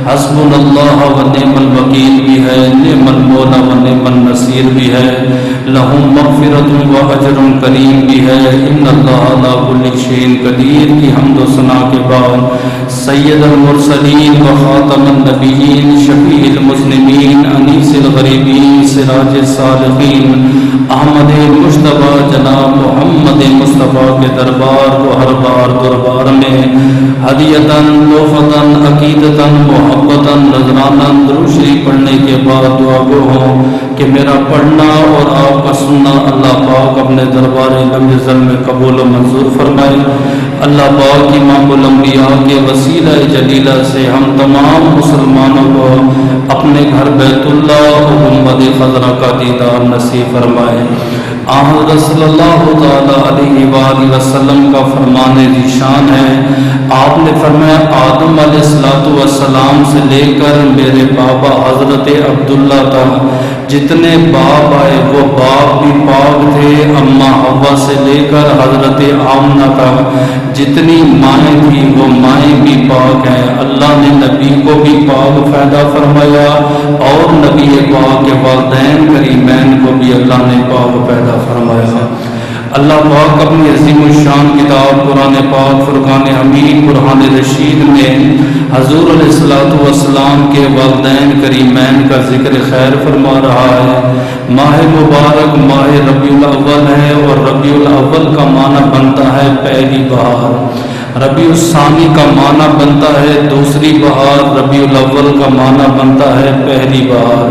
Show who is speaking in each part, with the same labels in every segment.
Speaker 1: حسبنا اللہ و نعم الوکیل بھی ہے، نعم المولا و نعم النصیر بھی ہے، لہم مغفرت و اجر کریم بھی ہے، ان اللہ علی کل شیء قدیر کی حمد و ثنا کے بعد سید المرسلین و خاتم النبیین، شفیع المذنبین، انیس الغریبین، سراج الصالحین، احمد مجتبیٰ جناب محمد مصطفیٰ کے دربار کو ہر بار دربار میں ہدیتاً تحفتاً عقیدتاً محبتاً نذراناً درود شریف پڑھنے کے بعد دعا گو ہوں کہ میرا پڑھنا اور آپ کا سننا اللہ پاک اپنے دربار لم یزل میں قبول و منظور فرمائے۔ اللہ پاک امام الانبیاء کے وسیلہ جلیلہ سے ہم تمام مسلمانوں کو اپنے گھر بیت اللہ و گنبد خضرا کا دیدار نصیب فرمائے۔ حضرت صلی اللہ تعالیٰ علیہ وآلہ وسلم کا فرمان ذیشان ہے، آپ نے فرمایا آدم علیہ السلام سے لے کر میرے بابا حضرت عبداللہ تک جتنے باپ آئے وہ باپ بھی پاک تھے، اماں حوا سے لے کر حضرت آمنہ تک جتنی مائیں تھیں وہ مائیں بھی پاک ہیں۔ اللہ نے نبی کو بھی پاک پیدا فرمایا اور نبی پاک کے والدین کریمین کو بھی اللہ نے پاک پیدا فرمایا۔ اللہ پاک اپنی عظیم الشان کتاب قرآن پاک فرقان حمید برہان رشید میں حضور علیہ السلام کے والدین کریمین کا ذکر خیر فرما رہا ہے۔ ماہ مبارک ماہ ربیع الاول ہے اور ربیع الاول کا معنی بنتا ہے پہلی بہار، ربیع الثانی کا معنی بنتا ہے دوسری بہار، ربیع الاول کا معنی بنتا ہے پہلی بہار۔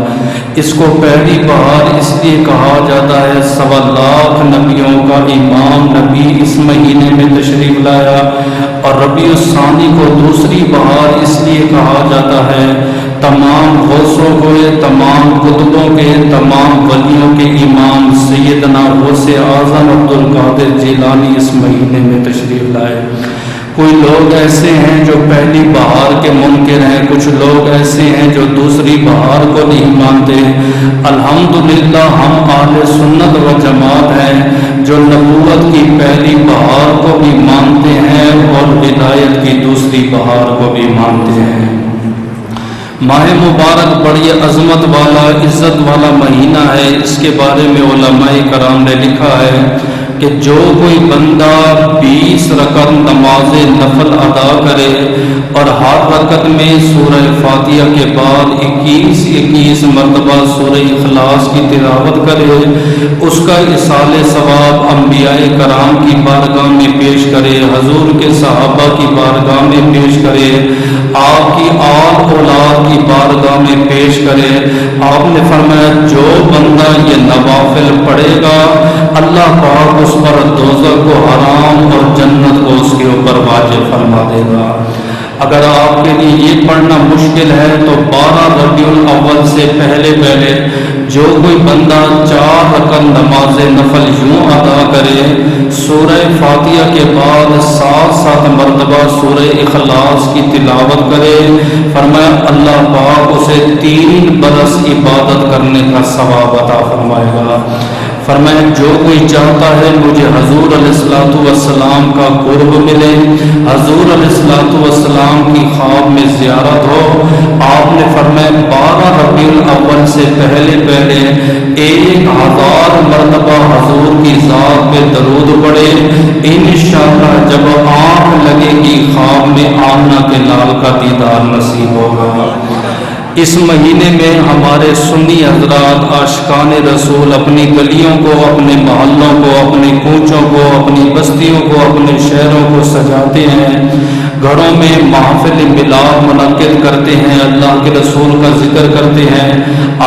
Speaker 1: اس کو پہلی بہار اس لیے کہا جاتا ہے 1.25 نبیوں کا امام نبی اس مہینے میں تشریف لایا، اور ربیع الثانی کو دوسری بہار اس لیے کہا جاتا ہے تمام غوثوں کے، تمام قطبوں کے، تمام ولیوں کے امام سیدنا غوث اعظم عبد القادر جیلانی اس مہینے میں تشریف لائے۔ کوئی لوگ ایسے ہیں جو پہلی بہار کے منکر ہیں، کچھ لوگ ایسے ہیں جو دوسری بہار کو نہیں مانتے۔ الحمدللہ ہم اہل سنت و جماعت ہیں جو نبوت کی پہلی بہار کو بھی مانتے ہیں اور ولایت کی دوسری بہار کو بھی مانتے ہیں۔ ماہ مبارک بڑی عظمت والا عزت والا مہینہ ہے۔ اس کے بارے میں علماء کرام نے لکھا ہے کہ جو کوئی بندہ 20 رکعت نماز نفل ادا کرے اور ہر رکعت میں سورہ فاتحہ کے بعد 21 مرتبہ سورہ اخلاص کی تلاوت کرے، اس کا ایصال ثواب انبیاء کرام کی بارگاہ میں پیش کرے، حضور کے صحابہ کی بارگاہ میں پیش کرے، آپ کی آل اولاد کی بارگاہ میں پیش کرے۔ آپ نے فرمایا جو بندہ یہ نوافل پڑھے گا اللہ پاک اس پر دوزخ کو حرام اور جنت کو اس کے اوپر واجب فرما دے گا۔ اگر آپ کے لیے یہ پڑھنا مشکل ہے تو 12 ربیع الاول سے پہلے جو کوئی بندہ 4 رکعت نماز نفل یوں ادا کرے، سورہ فاتحہ کے بعد 7 مرتبہ سورہ اخلاص کی تلاوت کرے، فرمایا اللہ پاک اسے 3 برس عبادت کرنے کا ثواب عطا فرمائے گا۔ فرمایا جو کوئی چاہتا ہے مجھے حضور علیہ السلام کا قرب ملے، حضور علیہ السلام کی خواب میں زیارت ہو، آپ نے فرمایا 12 ربیع الاول سے پہلے 1000 مرتبہ حضور کی ذات پہ درود پڑھے، انشاءاللہ جب آنکھ لگے گی خواب میں آمنہ کے لال کا دیدار نصیب ہوگا۔ اس مہینے میں ہمارے سنی حضرات عاشقان رسول اپنی گلیوں کو، اپنے محلوں کو، اپنی کوچوں کو، اپنی بستیوں کو، اپنے شہروں کو سجاتے ہیں، گھروں میں محفل میلاد منعقد کرتے ہیں، اللہ کے رسول کا ذکر کرتے ہیں،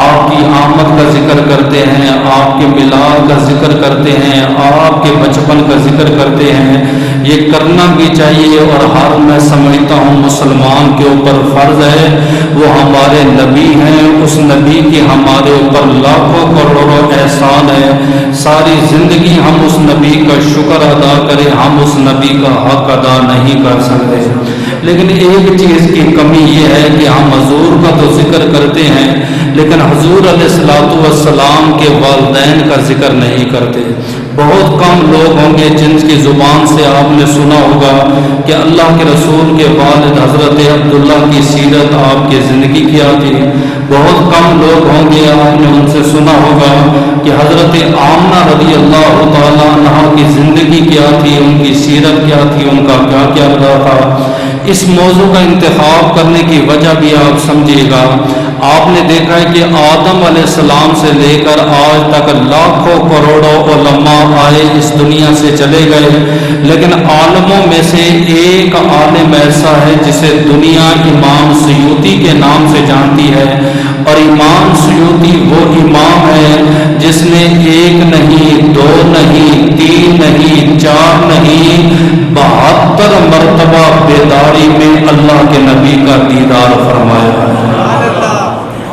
Speaker 1: آپ کی آمد کا ذکر کرتے ہیں، آپ کے میلاد کا ذکر کرتے ہیں، آپ کے بچپن کا ذکر کرتے ہیں۔ یہ کرنا بھی چاہیے اور ہر میں سمجھتا ہوں مسلمان کے اوپر فرض ہے، وہ ہمارے نبی ہیں، اس نبی کی ہمارے اوپر لاکھوں کروڑوں احسان ہے، ساری زندگی ہم اس نبی کا شکر ادا کریں، ہم اس نبی کا حق ادا نہیں کر سکتے۔ لیکن ایک چیز کی کمی یہ ہے کہ ہم حضور کا تو ذکر کرتے ہیں لیکن حضور علیہ السلام کے والدین کا ذکر نہیں کرتے۔ بہت کم لوگ ہوں گے جن کی زبان سے آپ نے سنا ہوگا کہ اللہ کے رسول کے والد حضرت عبداللہ کی سیرت آپ کی زندگی کیا تھی۔ بہت کم لوگ ہوں گے آپ نے ان سے سنا ہوگا کہ حضرت آمنہ رضی اللہ تعالیٰ عنہا کی زندگی کیا تھی، ان کی سیرت کیا تھی، ان کا کیا کیا تھا۔ اس موضوع کا انتخاب کرنے کی وجہ بھی آپ سمجھیے گا۔ آپ نے دیکھا ہے کہ آدم علیہ السلام سے لے کر آج تک لاکھوں کروڑوں علماء آئے، اس دنیا سے چلے گئے، لیکن عالموں میں سے ایک عالم ایسا ہے جسے دنیا امام سیوطی کے نام سے جانتی ہے، اور امام سیوطی وہ امام ہے جس نے ایک نہیں، دو نہیں، تین نہیں، چار نہیں، 72 مرتبہ بیداری میں اللہ کے نبی کا دیدار فرمایا ہے۔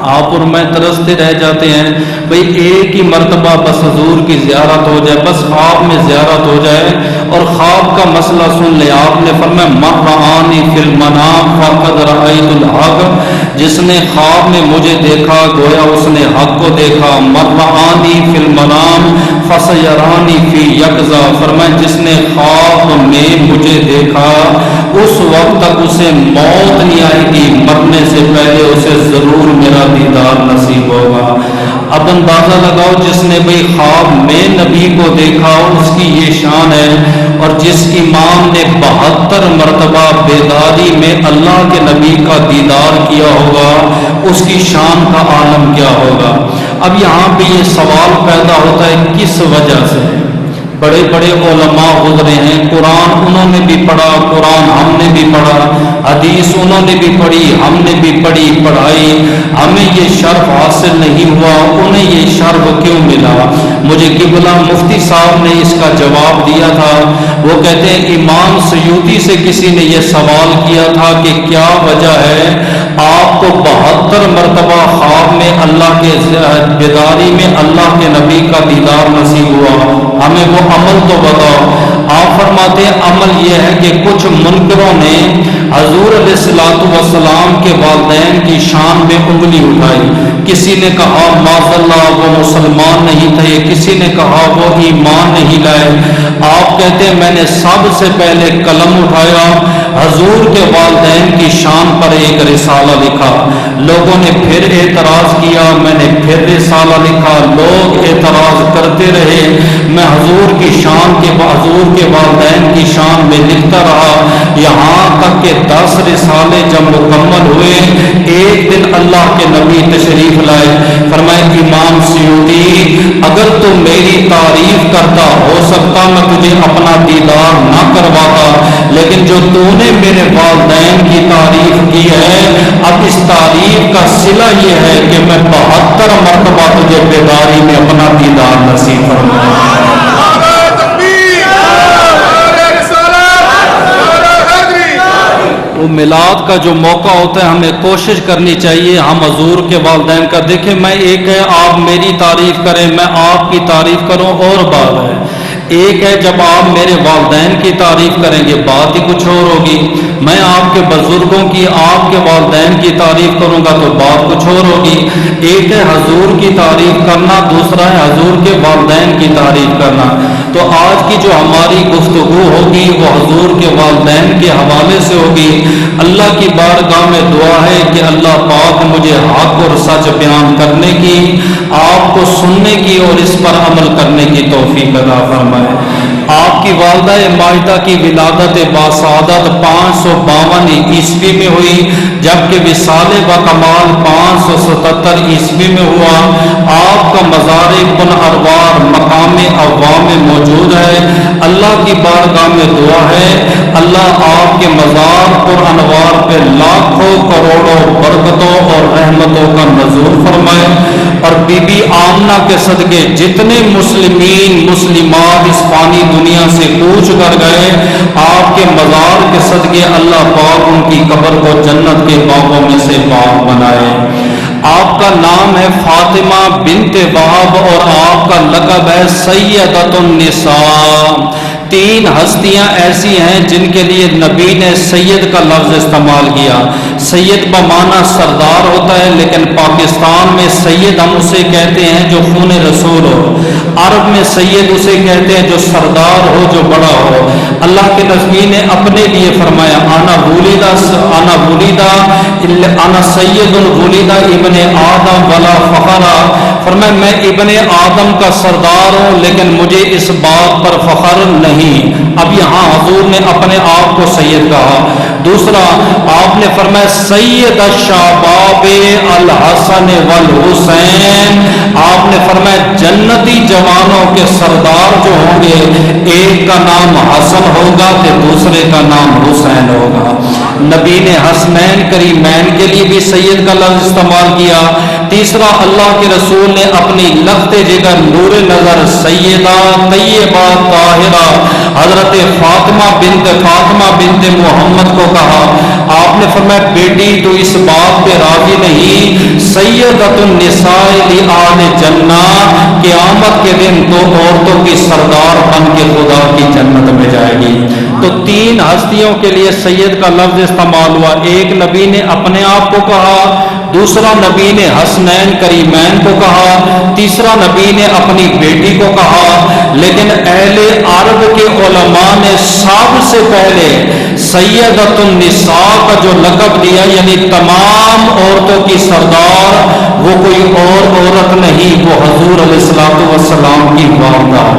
Speaker 1: آپ اور میں ترستے رہ جاتے ہیں بھئی ایک ہی مرتبہ بس حضور کی زیارت ہو جائے، بس خواب میں زیارت ہو جائے، اور خواب کا مسئلہ سن لے۔ آپ نے فرمایا من رآنی فی المنام فقد رأیت الحق، جس نے خواب میں مجھے دیکھا گویا اس نے حق کو دیکھا۔ من رآنی فی المنام فسیرانی فی یقظہ، فرمایا جس نے خواب میں مجھے دیکھا اس وقت تک اسے موت نہیں آئے گی، مرنے سے پہلے اسے ضرور میرا دیدار نصیب ہوگا۔ اب اندازہ لگاؤ جس نے بھئی خواب میں نبی کو دیکھا اس کی یہ شان ہے، اور جس امام نے 72 مرتبہ بیداری میں اللہ کے نبی کا دیدار کیا ہوگا اس کی شان کا عالم کیا ہوگا۔ اب یہاں پہ یہ سوال پیدا ہوتا ہے کس وجہ سے؟ بڑے بڑے علماء گزرے ہیں، قرآن انہوں نے بھی پڑھا، قرآن ہم نے بھی پڑھا، حدیث انہوں نے بھی پڑھی، ہم نے بھی پڑھی پڑھائی، ہمیں یہ شرف حاصل نہیں ہوا، انہیں یہ شرف کیوں ملا؟ مجھے قبلہ مفتی صاحب نے اس کا جواب دیا تھا۔ وہ کہتے ہیں امام سیوطی سے کسی نے یہ سوال کیا تھا کہ کیا وجہ ہے آپ کو 72 مرتبہ خواب میں اللہ کے بیداری میں اللہ کے نبی کا دیدار نصیب ہوا، ہمیں وہ عمل تو بتاؤ۔ آپ فرماتے ہیں عمل یہ ہے کہ کچھ منکروں نے حضور علیہ السلام کے والدین کی شان میں انگلی اٹھائی، کسی نے کہا معاذ اللہ وہ مسلمان نہیں تھے، کسی نے کہا وہ ایمان نہیں لائے۔ آپ کہتے ہیں میں نے سب سے پہلے قلم اٹھایا، حضور کے والدین کی شان پر ایک رسالہ لکھا، لوگوں نے پھر اعتراض کیا، میں نے پھر رسالہ لکھا، لوگ اعتراض کرتے رہے، میں حضور کی شان کے والدین کی شان میں لکھتا رہا، یہاں تک کہ 10 رسالے جب مکمل ہوئے، ایک دن اللہ کے نبی تشریف لائے، فرمائے امام سیوطی اگر تو میری تعریف کرتا ہو سکتا میں تجھے اپنا دیدار نہ کرواتا، لیکن جو تو نے میرے والدین کی تعریف کی ہے، اب اس تعریف کا صلہ یہ ہے کہ میں 72 مرتبہ تجھے بیداری میں اپنا دیدار نصیب فرماؤں۔ وہ میلاد کا جو موقع ہوتا ہے ہمیں کوشش کرنی چاہیے ہم حضور کے والدین کا دیکھیں۔ میں ایک ہے آپ میری تعریف کریں، میں آپ کی تعریف کروں اور بات ہے، ایک ہے جب آپ میرے والدین کی تعریف کریں گے بات ہی کچھ اور ہوگی، میں آپ کے بزرگوں کی آپ کے والدین کی تعریف کروں گا تو بات کچھ اور ہوگی۔ ایک ہے حضور کی تعریف کرنا، دوسرا ہے حضور کے والدین کی تعریف کرنا۔ تو آج کی جو ہماری گفتگو ہوگی وہ حضور کے والدین کے حوالے سے ہوگی۔ اللہ کی بارگاہ میں دعا ہے کہ اللہ پاک مجھے حق اور سچ بیان کرنے کی، آپ کو سننے کی اور اس پر عمل کرنے کی توفیق عطا فرمائے۔ آپ کی والدہ ماجدہ کی ولادت باسعادت 552 عیسوی میں ہوئی، جبکہ وصال بکمال 577 عیسوی میں ہوا۔ آپ کا مزار کن اروار مقام عوام میں موجود ہے۔ اللہ کی بارگاہ میں دعا ہے اللہ آپ کے مزار پر انوار پہ لاکھوں کروڑوں برکتوں اور رحمتوں کا نزول فرمائے، اور بی بی آمنہ کے صدقے جتنے مسلمات اس فانی دنیا سے کوچ کر گئے، آپ کے مزار کے صدقے اللہ پاک ان کی قبر کو جنت کے باغوں میں سے باغ بنائے۔ آپ کا نام ہے فاطمہ بنت وہب اور آپ کا لقب ہے سیدۃ النساء۔ تین ہستیاں ایسی ہیں جن کے لیے نبی نے سید کا لفظ استعمال کیا. سید بمعنی سردار ہوتا ہے، لیکن پاکستان میں سید ہم اسے کہتے ہیں جو خون رسول ہو. عرب میں سید اسے کہتے ہیں جو سردار ہو، جو بڑا ہو. اللہ کے نبی نے اپنے لیے فرمایا انا سید ولد ابن آدم ولا فخرا. فرمایا میں ابن آدم کا سردار ہوں لیکن مجھے اس بات پر فخر نہیں. اب یہاں حضور نے اپنے آپ کو سید کہا. دوسرا آپ نے فرمایا سید الشباب الحسن والحسین. آپ نے فرمایا جنتی جوانوں کے سردار جو ہوں گے، ایک کا نام حسن ہوگا تو دوسرے کا نام حسین ہوگا. نبی نے حسنین کریمین کے لیے بھی سید کا لفظ استعمال کیا. تیسرا اللہ کے رسول نے اپنی لخت جگر نور نظر سیدہ طیبہ طاہرہ حضرت فاطمہ بنت محمد کو کہا. آپ نے فرمایا بیٹی تو اس بات پہ راضی نہیں، سیدۃ النساء لآل جنہ، قیامت کے دن تو عورتوں کی سردار بن کے خدا کی جنت میں جائے گی. تو تین ہستیوں کے لیے سید کا لفظ استعمال ہوا. ایک نبی نے اپنے آپ کو کہا، دوسرا نبی نے حسنین کریمین کو کہا، تیسرا نبی نے اپنی بیٹی کو کہا. لیکن اہل عرب کے علماء نے سب سے پہلے سیدۃ النساء کا جو لقب دیا، یعنی تمام عورتوں کی سردار، وہ کوئی اور عورت نہیں، وہ حضور علیہ الصلوۃ والسلام کی والدہ ہے.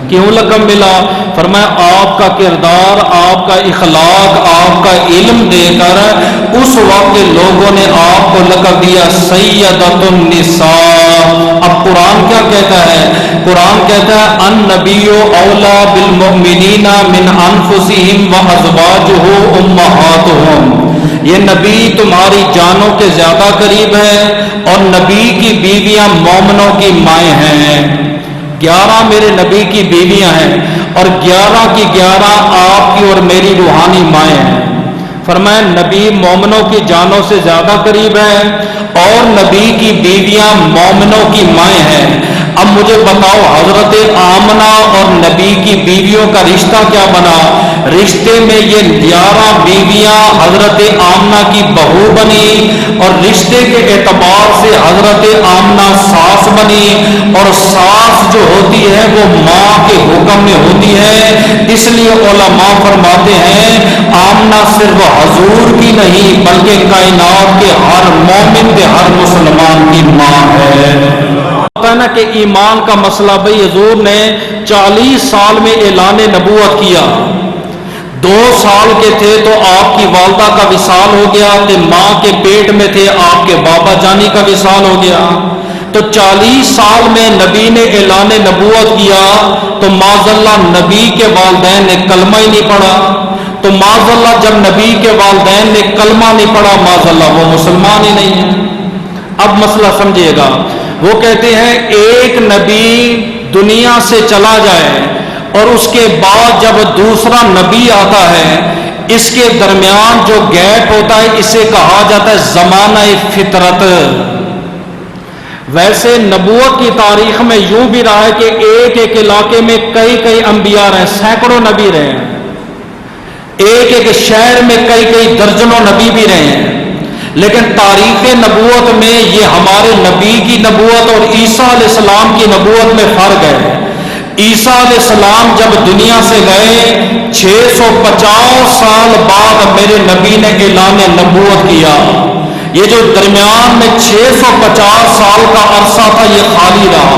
Speaker 1: کیوں لقب ملا؟ فرمایا آپ کا کردار، آپ کا اخلاق، آپ کا علم دے کر اس وقت لوگوں نے آپ کو لقب دیا سیدۃ النساء. اب قرآن کیا کہتا ہے؟ قرآن کہتا ہے النبی اولا بالمؤمنین من انفسہم وازواجہ امہاتہم. یہ نبی تمہاری جانوں کے زیادہ قریب ہے اور نبی کی بیویاں مومنوں کی مائیں ہیں. 11 میرے نبی کی بیویاں ہیں اور 11 کی 11 آپ کی اور میری روحانی مائیں ہیں. فرمایا نبی مومنوں کی جانوں سے زیادہ قریب ہے اور نبی کی بیویاں مومنوں کی مائیں ہیں. اب مجھے بتاؤ حضرت آمنہ اور نبی کی بیویوں کا رشتہ کیا بنا؟ رشتے میں یہ 11 بیویاں حضرت آمنہ کی بہو بنی اور رشتے کے اعتبار سے حضرت آمنہ ساس بنی، اور ساس جو ہوتی ہے وہ ماں کے حکم میں ہوتی ہے. اس لیے علماء فرماتے ہیں آمنہ صرف حضور کی نہیں بلکہ کائنات کے ہر مومن کے ہر مسلمان کی ماں ہے. ہوتا ہے نا کہ ایمان کا مسئلہ، بھئی حضور نے 40 سال میں اعلان نبوت کیا. 2 سال کے تھے تو آپ کی والدہ کا وصال ہو گیا، کہ ماں کے پیٹ میں تھے آپ کے بابا جانی کا وصال ہو گیا. تو 40 سال میں نبی نے اعلان نبوت کیا تو معاذ اللہ نبی کے والدین نے کلمہ ہی نہیں پڑھا. تو معاذ اللہ جب نبی کے والدین نے کلمہ نہیں پڑھا، معاذ اللہ وہ مسلمان ہی نہیں ہے. اب مسئلہ سمجھیے گا. وہ کہتے ہیں ایک نبی دنیا سے چلا جائے اور اس کے بعد جب دوسرا نبی آتا ہے، اس کے درمیان جو گیپ ہوتا ہے اسے کہا جاتا ہے زمانہ فطرت. ویسے نبوت کی تاریخ میں یوں بھی رہا ہے کہ ایک علاقے میں کئی انبیاء رہے، سینکڑوں نبی رہے ہیں. ایک شہر میں کئی درجنوں نبی بھی رہے ہیں. لیکن تاریخ نبوت میں یہ ہمارے نبی کی نبوت اور عیسیٰ علیہ السلام کی نبوت میں فرق ہے. عیسیٰ علیہ السلام جب دنیا سے گئے 650 سال بعد میرے نبی نے اعلان نبوت کیا. یہ جو درمیان میں 650 سال کا عرصہ تھا یہ خالی رہا.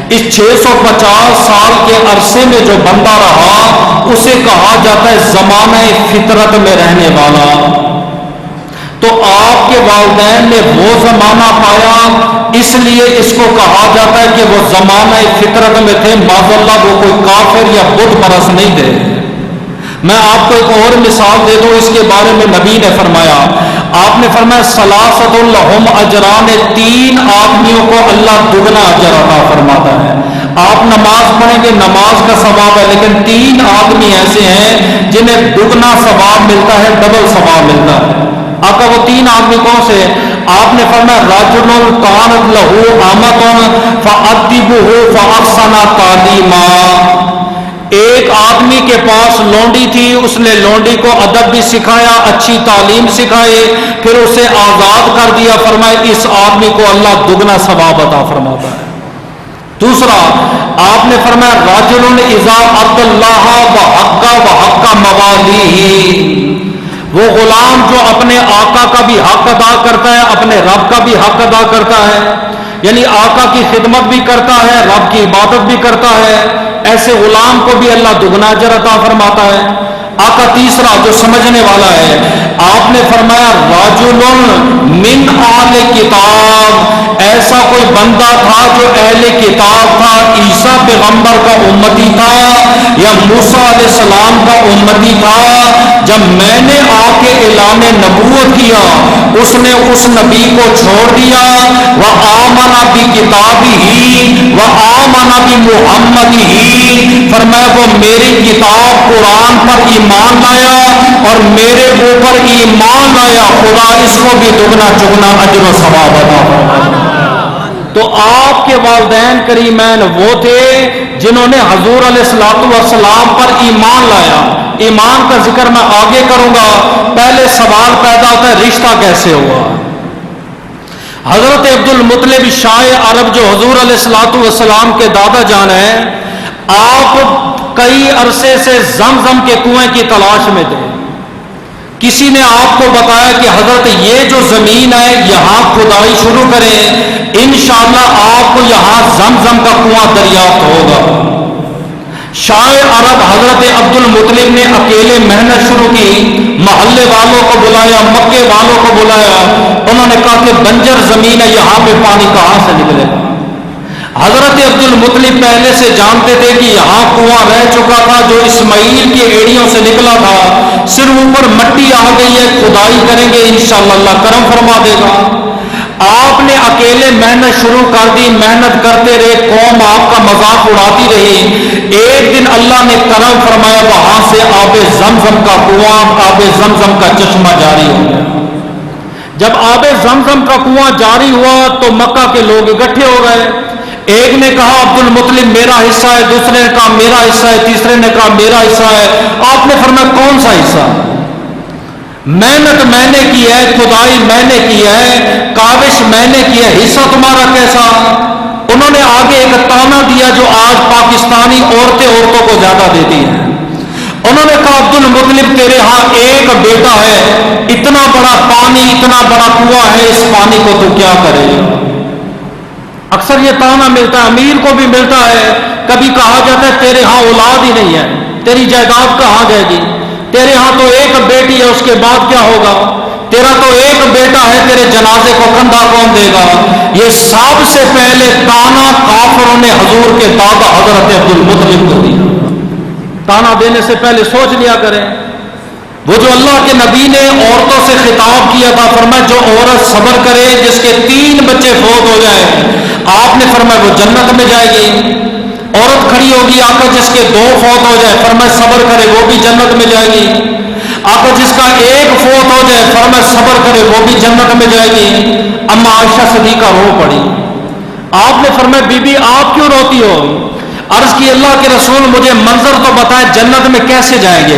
Speaker 1: اس 650 سال کے عرصے میں جو بندہ رہا اسے کہا جاتا ہے زمانہ فطرت میں رہنے والا. تو آپ کے والدین نے وہ زمانہ پایا، اس لیے اس کو کہا جاتا ہے کہ وہ زمانہ فطرت میں تھے. معاذ اللہ وہ کوئی کافر یا بت پرست نہیں تھے. میں آپ کو ایک اور مثال دے دوں اس کے بارے میں. نبی نے فرمایا، آپ نے فرمایا ثلاثۃ لہم اجران، 3 آدمیوں کو اللہ دگنا اجر عطا فرماتا ہے. آپ نماز پڑھیں گے نماز کا ثواب ہے، لیکن 3 آدمی ایسے ہیں جنہیں دگنا ثواب ملتا ہے، ڈبل ثواب ملتا ہے. آپ کا وہ 3 آدمی کون سے؟ آپ نے فرمایا رجل کانت لہ امۃ فأدبہ فاحسن تعلیمہ. ایک آدمی کے پاس لونڈی تھی، اس نے لونڈی کو ادب بھی سکھایا، اچھی تعلیم سکھائی، پھر اسے آزاد کر دیا۔ فرمائے اس آدمی کو اللہ دگنا ثواب عطا فرماتا ہے۔ دوسرا آپ نے فرمایا راجل اذا عبد اللہ وحق موالیہ، وہ غلام جو اپنے آقا کا بھی حق ادا کرتا ہے، اپنے رب کا بھی حق ادا کرتا ہے، یعنی آقا کی خدمت بھی کرتا ہے، رب کی عبادت بھی کرتا ہے، ایسے غلام کو بھی اللہ دگنا اجر عطا فرماتا ہے۔ آقا تیسرا جو سمجھنے والا ہے، آپ نے فرمایا راجل من اہل کتاب، ایسا کوئی بندہ تھا جو اہل کتاب تھا، عیسیٰ پیغمبر کا امتی تھا یا موسیٰ علیہ السلام کا امتی تھا، جب میں نے آ کے اعلان نبوت کیا اس نے اس نبی کو چھوڑ دیا، وآمن بکتابہ وآمن بمحمدہ، فرمایا وہ میری کتاب قرآن پر ایمان لایا اور میرے اوپر ایمان لایا، خدا اس کو بھی دگنا چگنا اجر و ثواب عطا فرمائے۔ تو آپ کے والدین کریمین وہ تھے جنہوں نے حضور علیہ السلام پر ایمان لایا۔ ایمان کا ذکر میں آگے کروں گا، پہلے سوال پیدا ہوتا ہے رشتہ کیسے ہوا۔ حضرت عبد المطلب شاہ عرب جو حضور علیہ السلام کے دادا جان ہیں، آپ کئی عرصے سے زمزم کے کنویں کی تلاش میں تھے۔ کسی نے آپ کو بتایا کہ حضرت یہ جو زمین ہے یہاں کھدائی شروع کریں، انشاءاللہ آپ کو یہاں زمزم کا کنواں دریافت ہوگا۔ شاہ عرب حضرت عبد المطلب نے اکیلے محنت شروع کی، محلے والوں کو بلایا، مکے والوں کو بلایا، انہوں نے کہا کہ بنجر زمین ہے یہاں پہ پانی کہاں سے نکلے گا۔ حضرت عبد المطلب پہلے سے جانتے تھے کہ یہاں کنواں رہ چکا تھا جو اسماعیل کی ایڑیوں سے نکلا تھا، صرف اوپر مٹی آ گئی ہے، کھدائی کریں گے انشاءاللہ اللہ کرم فرما دے گا۔ آپ نے اکیلے محنت شروع کر دی، محنت کرتے رہے، قوم آپ کا مذاق اڑاتی رہی۔ ایک دن اللہ نے کرم فرمایا، وہاں سے آب زمزم کا کنواں، آب زمزم کا چشمہ جاری ہو گیا۔ جب آب زمزم کا کنواں جاری ہوا تو مکہ کے لوگ اکٹھے ہو گئے۔ ایک نے کہا عبد المطلب میرا حصہ ہے، دوسرے نے کہا میرا حصہ ہے، تیسرے نے کہا میرا حصہ ہے۔ آپ نے فرمایا کون سا حصہ؟ محنت میں نے کی ہے، کھدائی میں نے کی ہے، کاوش میں نے کی ہے، حصہ تمہارا کیسا؟ انہوں نے آگے ایک تانا دیا جو آج پاکستانی عورتیں عورتوں کو زیادہ دیتی ہیں۔ انہوں نے کہا عبد المطلب تیرے ہاں ایک بیٹا ہے، اتنا بڑا پانی، اتنا بڑا کنواں ہے، اس پانی کو تو کیا کرے؟ اکثر یہ تانا ملتا ہے، امیر کو بھی ملتا ہے، کبھی کہا جاتا ہے تیرے ہاں اولاد ہی نہیں ہے، تیری جائیداد کہاں جائے گی؟ تیرے ہاں تو ایک بیٹی ہے، اس کے بعد کیا ہوگا؟ تیرا تو ایک بیٹا ہے، تیرے جنازے کو کندھا کون دے گا؟ یہ سب سے پہلے تانا کافروں نے حضور کے دادا حضرت عبد المطلب کو دیا۔ تانا دینے سے پہلے سوچ لیا کریں۔ وہ جو اللہ کے نبی نے عورتوں سے خطاب کیا تھا، فرمایا جو عورت صبر کرے جس کے 3 بچے فوت ہو جائیں، آپ نے فرمایا وہ جنت میں جائے گی۔ عورت کھڑی ہوگی، آقا جس کے 2 فوت ہو جائے، فرمایا صبر کرے وہ بھی جنت میں جائے گی۔ آقا جس کا 1 فوت ہو جائے، فرمایا صبر کرے وہ بھی جنت میں جائے گی۔ اما عائشہ صدیقہ رو پڑی۔ آپ نے فرمایا بی بی آپ کیوں روتی ہو؟ عرض کی اللہ کے رسول مجھے منظر تو بتائے جنت میں کیسے جائیں گے؟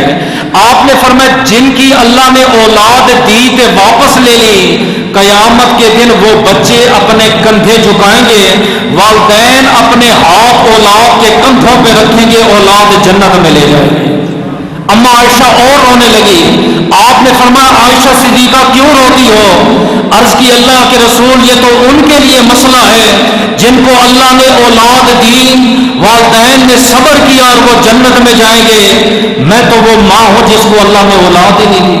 Speaker 1: آپ نے فرمایا جن کی اللہ نے اولاد دی تے واپس لے لی، قیامت کے دن وہ بچے اپنے کندھے جھکائیں گے، والدین اپنے ہاتھ اولاد کے کندھوں پہ رکھیں گے، اولاد جنت میں لے جائیں گے۔ اما عائشہ اور رونے لگی۔ آپ نے فرمایا عائشہ صدیقہ کیوں روتی ہو؟ عرض کی اللہ کے رسول یہ تو ان کے لیے مسئلہ ہے جن کو اللہ نے اولاد دی، والدین نے صبر کیا اور وہ جنت میں جائیں گے۔ میں تو وہ ماں ہوں جس کو اللہ نے اولاد ہی نہیں دی،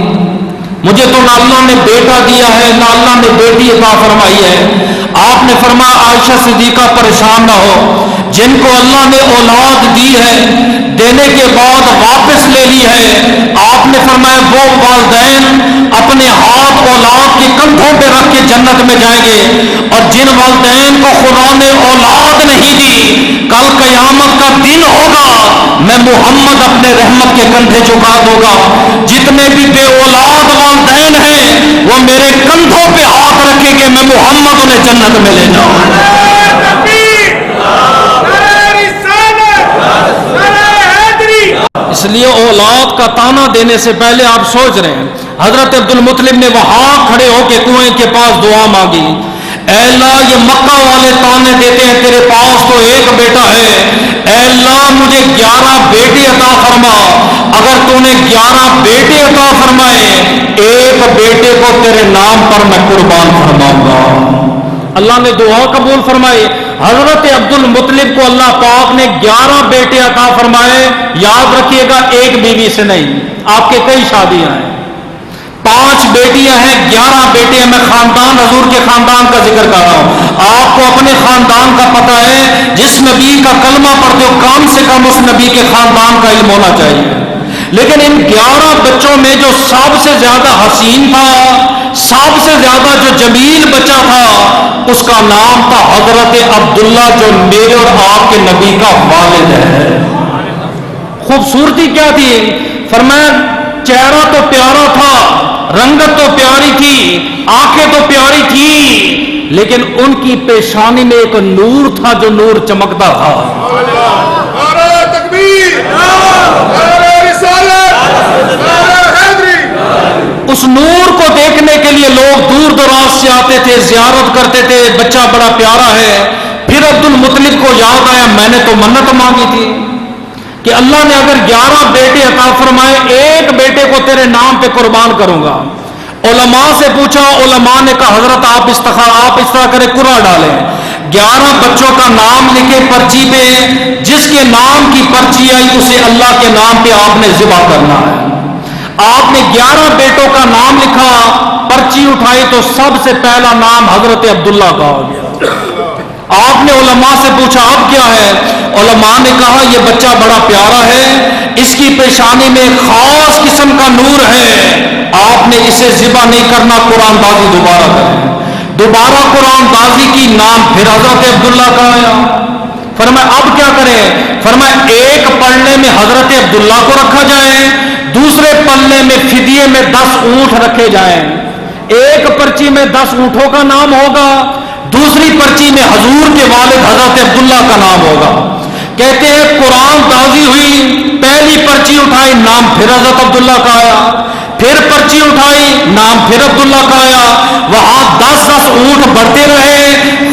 Speaker 1: مجھے تو نہ اللہ نے بیٹا دیا ہے نہ اللہ نے بیٹی عطا فرمائی ہے۔ آپ نے فرمایا عائشہ صدیقہ پریشان نہ ہو، جن کو اللہ نے اولاد دی ہے، دینے کے بعد واپس لے لی ہے، آپ نے فرمایا وہ والدین اپنے ہاتھ اولاد کے کندھوں پہ رکھ کے جنت میں جائیں گے، اور جن والدین کو خدا نے اولاد نہیں دی، کل قیامت کا دن ہوگا، میں محمد اپنے رحمت کے کندھے جھکا دوں گا، جتنے بھی بے اولاد والدین ہیں وہ میرے کندھوں پہ ہاتھ رکھیں گے، میں محمد انہیں جنت میں لے جاؤں گا۔ اس لیے اولاد کا تانا دینے سے پہلے آپ سوچ رہے ہیں. حضرت عبد المطلب نے وہاں کھڑے ہو کے کنویں کے پاس دعا مانگی, اے اللہ یہ مکہ والے تانے دیتے ہیں تیرے پاس تو ایک بیٹا ہے, اے اللہ مجھے 11 بیٹے عطا فرما, اگر تو نے 11 بیٹے عطا فرمائے ایک بیٹے کو تیرے نام پر میں قربان فرماؤں گا. اللہ نے دعا قبول فرمائی. حضرت عبد المطلب کو اللہ پاک نے 11 بیٹے عطا فرمائے. یاد رکھیے گا ایک بیوی سے نہیں, آپ کے کئی شادیاں ہیں, 5 بیٹیاں ہیں, 11 بیٹے ہیں. میں خاندان حضور کے خاندان کا ذکر کر رہا ہوں. آپ کو اپنے خاندان کا پتہ ہے, جس نبی کا کلمہ پڑھتے ہو کم سے کم اس نبی کے خاندان کا علم ہونا چاہیے. لیکن ان 11 بچوں میں جو سب سے زیادہ حسین تھا, سب سے زیادہ جو جمیل بچہ تھا, اس کا نام تھا حضرت عبداللہ, جو میرے اور آپ کے نبی کا والد ہے. خوبصورتی کیا تھی؟ فرمایا چہرہ تو پیارا تھا, رنگت تو پیاری تھی, آنکھیں تو پیاری تھی, لیکن ان کی پیشانی میں ایک نور تھا جو نور چمکتا تھا.
Speaker 2: نعرہ تکبیر, نعرہ رسالت, نعرہ حیدری.
Speaker 1: اس نور کو دیکھنے کے لیے لوگ دور دراز سے آتے تھے, زیارت کرتے تھے. بچہ بڑا پیارا ہے. پھر عبد المطلب کو یاد آیا میں نے تو منت مانگی تھی کہ اللہ نے اگر 11 بیٹے عطا فرمائے ایک بیٹے کو تیرے نام پہ قربان کروں گا. علماء سے پوچھا, علماء نے کہا حضرت آپ اس طرح کریں, قرآن ڈالیں, 11 بچوں کا نام لکھے پرچی پہ, جس کے نام کی پرچی آئی اسے اللہ کے نام پہ آپ نے ذبح کرنا ہے. آپ نے 11 بیٹوں کا نام لکھا, پرچی اٹھائی تو سب سے پہلا نام حضرت عبداللہ کا ہو گیا. آپ نے علماء سے پوچھا اب کیا ہے؟ علماء نے کہا یہ بچہ بڑا پیارا ہے, اس کی پیشانی میں خاص قسم کا نور ہے, آپ نے اسے ذبح نہیں کرنا, قرآن بازی دوبارہ کریں. دوبارہ قرآن بازی کی, نام پھر حضرت عبداللہ کا آیا. فرمایا اب کیا کریں؟ فرمایا ایک پلڑے میں حضرت عبداللہ کو رکھا جائے, دوسرے پلڑے میں فدیے میں 10 اونٹ رکھے جائیں. ایک پرچی میں 10 اونٹوں کا نام ہوگا, دوسری پرچی میں حضور کے والد حضرت عبداللہ کا نام ہوگا. کہتے ہیں قرآن تازی ہوئی, پہلی پرچی اٹھائی, نام پھر حضرت عبداللہ کا آیا. پھر پرچی اٹھائی, نام پھر عبداللہ کا آیا. وہاں 10 اونٹ بڑھتے رہے,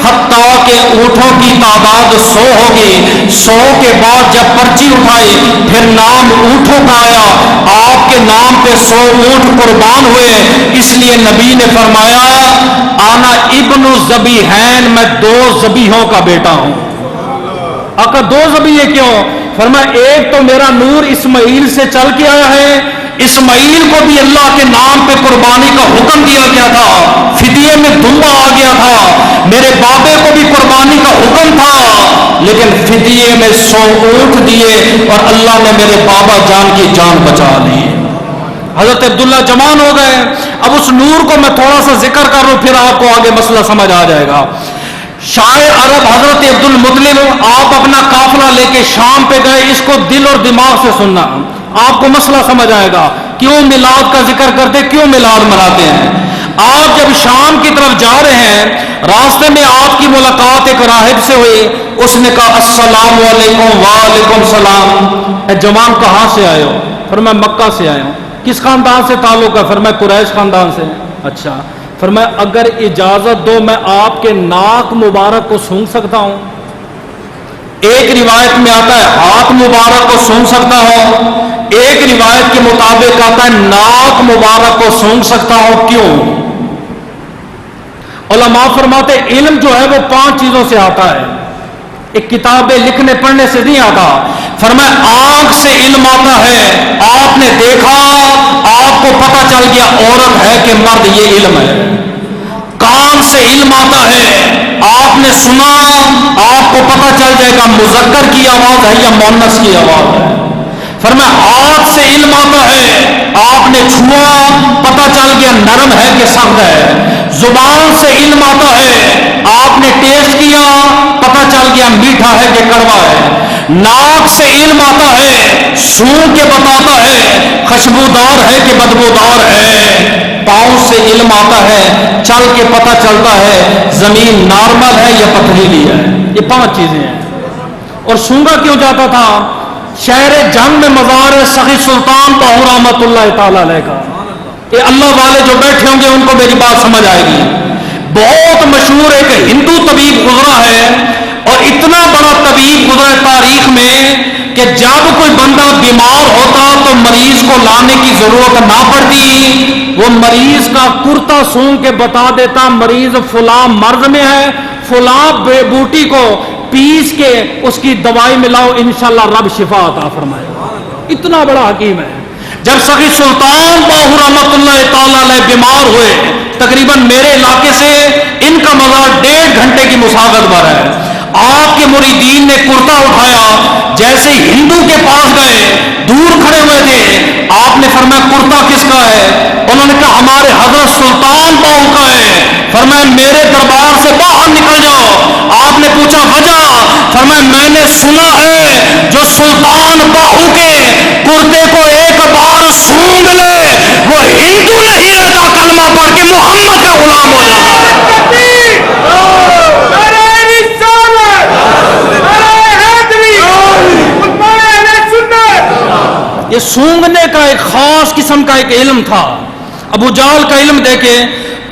Speaker 1: حتیٰ کہ اونٹوں کی تعداد 100 ہوگی. 100 کے بعد جب پرچی اٹھائی پھر نام اونٹوں کا آیا. آپ کے نام پہ 100 اونٹ قربان ہوئے. اس لیے نبی نے فرمایا آنا ابن الذبیحین, میں 2 ذبیحوں کا بیٹا ہوں. آقا 2 ذبیحے کیوں؟ فرمایا ایک تو میرا نور اسماعیل سے چل کے آیا ہے, اسماعیل کو بھی اللہ کے نام پہ قربانی کا حکم دیا گیا تھا, فدیے میں دمبا آ گیا تھا. میرے بابے کو بھی قربانی کا حکم تھا, لیکن فدیے میں 100 اونٹ دیے اور اللہ نے میرے بابا جان کی جان بچا لی. حضرت عبداللہ جوان ہو گئے. اب اس نور کو میں تھوڑا سا ذکر کر رہا ہوں, پھر آپ کو آگے مسئلہ سمجھ آ جائے گا. شاعر عرب حضرت عبد المطلب, آپ اپنا قافلہ لے کے شام پہ گئے. اس کو دل اور دماغ سے سننا, آپ کو مسئلہ سمجھ آئے گا. کیوں میلاد کا ذکر کرتے, کیوں میلاد مناتے ہیں. آپ جب شام کی طرف جا رہے ہیں, راستے میں آپ کی ملاقات ایک راہب سے ہوئی. اس نے کہا السلام علیکم. وعلیکم السلام. اے جوان کہاں سے آئے ہو؟ فرمایا مکہ سے آئے ہوں. کس خاندان سے تعلق ہے؟ فرمایا قریش خاندان سے. اچھا. فرمایا اگر اجازت دو میں آپ کے ناک مبارک کو سونگ سکتا ہوں. ایک روایت میں آتا ہے ہاتھ مبارک کو سونگ سکتا ہوں, ایک روایت کے مطابق آتا ہے ناک مبارک کو سونگ سکتا ہوں. کیوں؟ علماء فرماتے علم جو ہے وہ 5 چیزوں سے آتا ہے, ایک کتابیں لکھنے پڑھنے سے نہیں آتا. فرمایا آنکھ سے علم آتا ہے, آپ نے دیکھا, آپ کو پتہ چل گیا عورت ہے کہ مرد, یہ علم ہے. کان سے علم آتا ہے, آپ نے سنا, آپ کو پتہ چل جائے گا مذکر کی آواز ہے یا مؤنث کی آواز ہے. فرمایا ہاتھ سے علم آتا ہے, آپ نے چھوا, پتہ چل گیا نرم ہے کہ سخت ہے. زبان سے علم آتا ہے, آپ نے ٹیسٹ کیا, پتہ چل گیا میٹھا ہے کہ کڑوا ہے. ناک سے علم آتا ہے, سونگھ کے بتاتا ہے خوشبودار ہے کہ بدبودار ہے. پاؤں سے علم آتا ہے, چل کے پتہ چلتا ہے زمین نارمل ہے یا پتھریلی ہے. یہ 5 چیزیں ہیں. اور سونگا کیوں جاتا تھا؟ شہر جنگ میں مزار ہے سخی سلطان باہو رحمۃ اللہ تعالی علیہ کا. یہ اللہ والے جو بیٹھے ہوں گے ان کو میری بات سمجھ آئے گی. بہت مشہور ایک ہندو طبیب گزرا ہے، اور اتنا بڑا طبیب گزرا ہے تاریخ میں کہ جب کوئی بندہ بیمار ہوتا تو مریض کو لانے کی ضرورت نہ پڑتی، وہ مریض کا کرتا سونگ کے بتا دیتا مریض فلاں مرض میں ہے، فلاں بوٹی کو پیس کے اس کی دوائی ملاؤ، انشاءاللہ رب شفا عطا فرمائے. اتنا بڑا حکیم ہے. جب سخی سلطان باہو رحمۃ اللہ تعالی علیہ بیمار ہوئے، تقریباً میرے علاقے سے ان کا مزار 1.5 گھنٹے کی مسافت پر ہے. آپ کے مریدین نے کرتا اٹھایا، جیسے ہندو کے پاس گئے، دور کھڑے ہوئے تھے، آپ نے فرمایا کرتا کس کا ہے؟ انہوں نے کہا ہمارے حضرت سلطان باہو کا ہے. فرمایا میرے دربار سے باہر نکل جاؤ. آپ نے پوچھا وجہ؟ فرمایا میں نے سنا ہے جو سلطان باہو کے کرتے کو ایک بار سونگ لے وہ ہندو نہیں رہتا، کلمہ پڑھ کے محمد کا غلام ہو جاتا. یہ سونگنے کا ایک خاص قسم کا ایک علم تھا. ابو جہل کا علم دیکھے،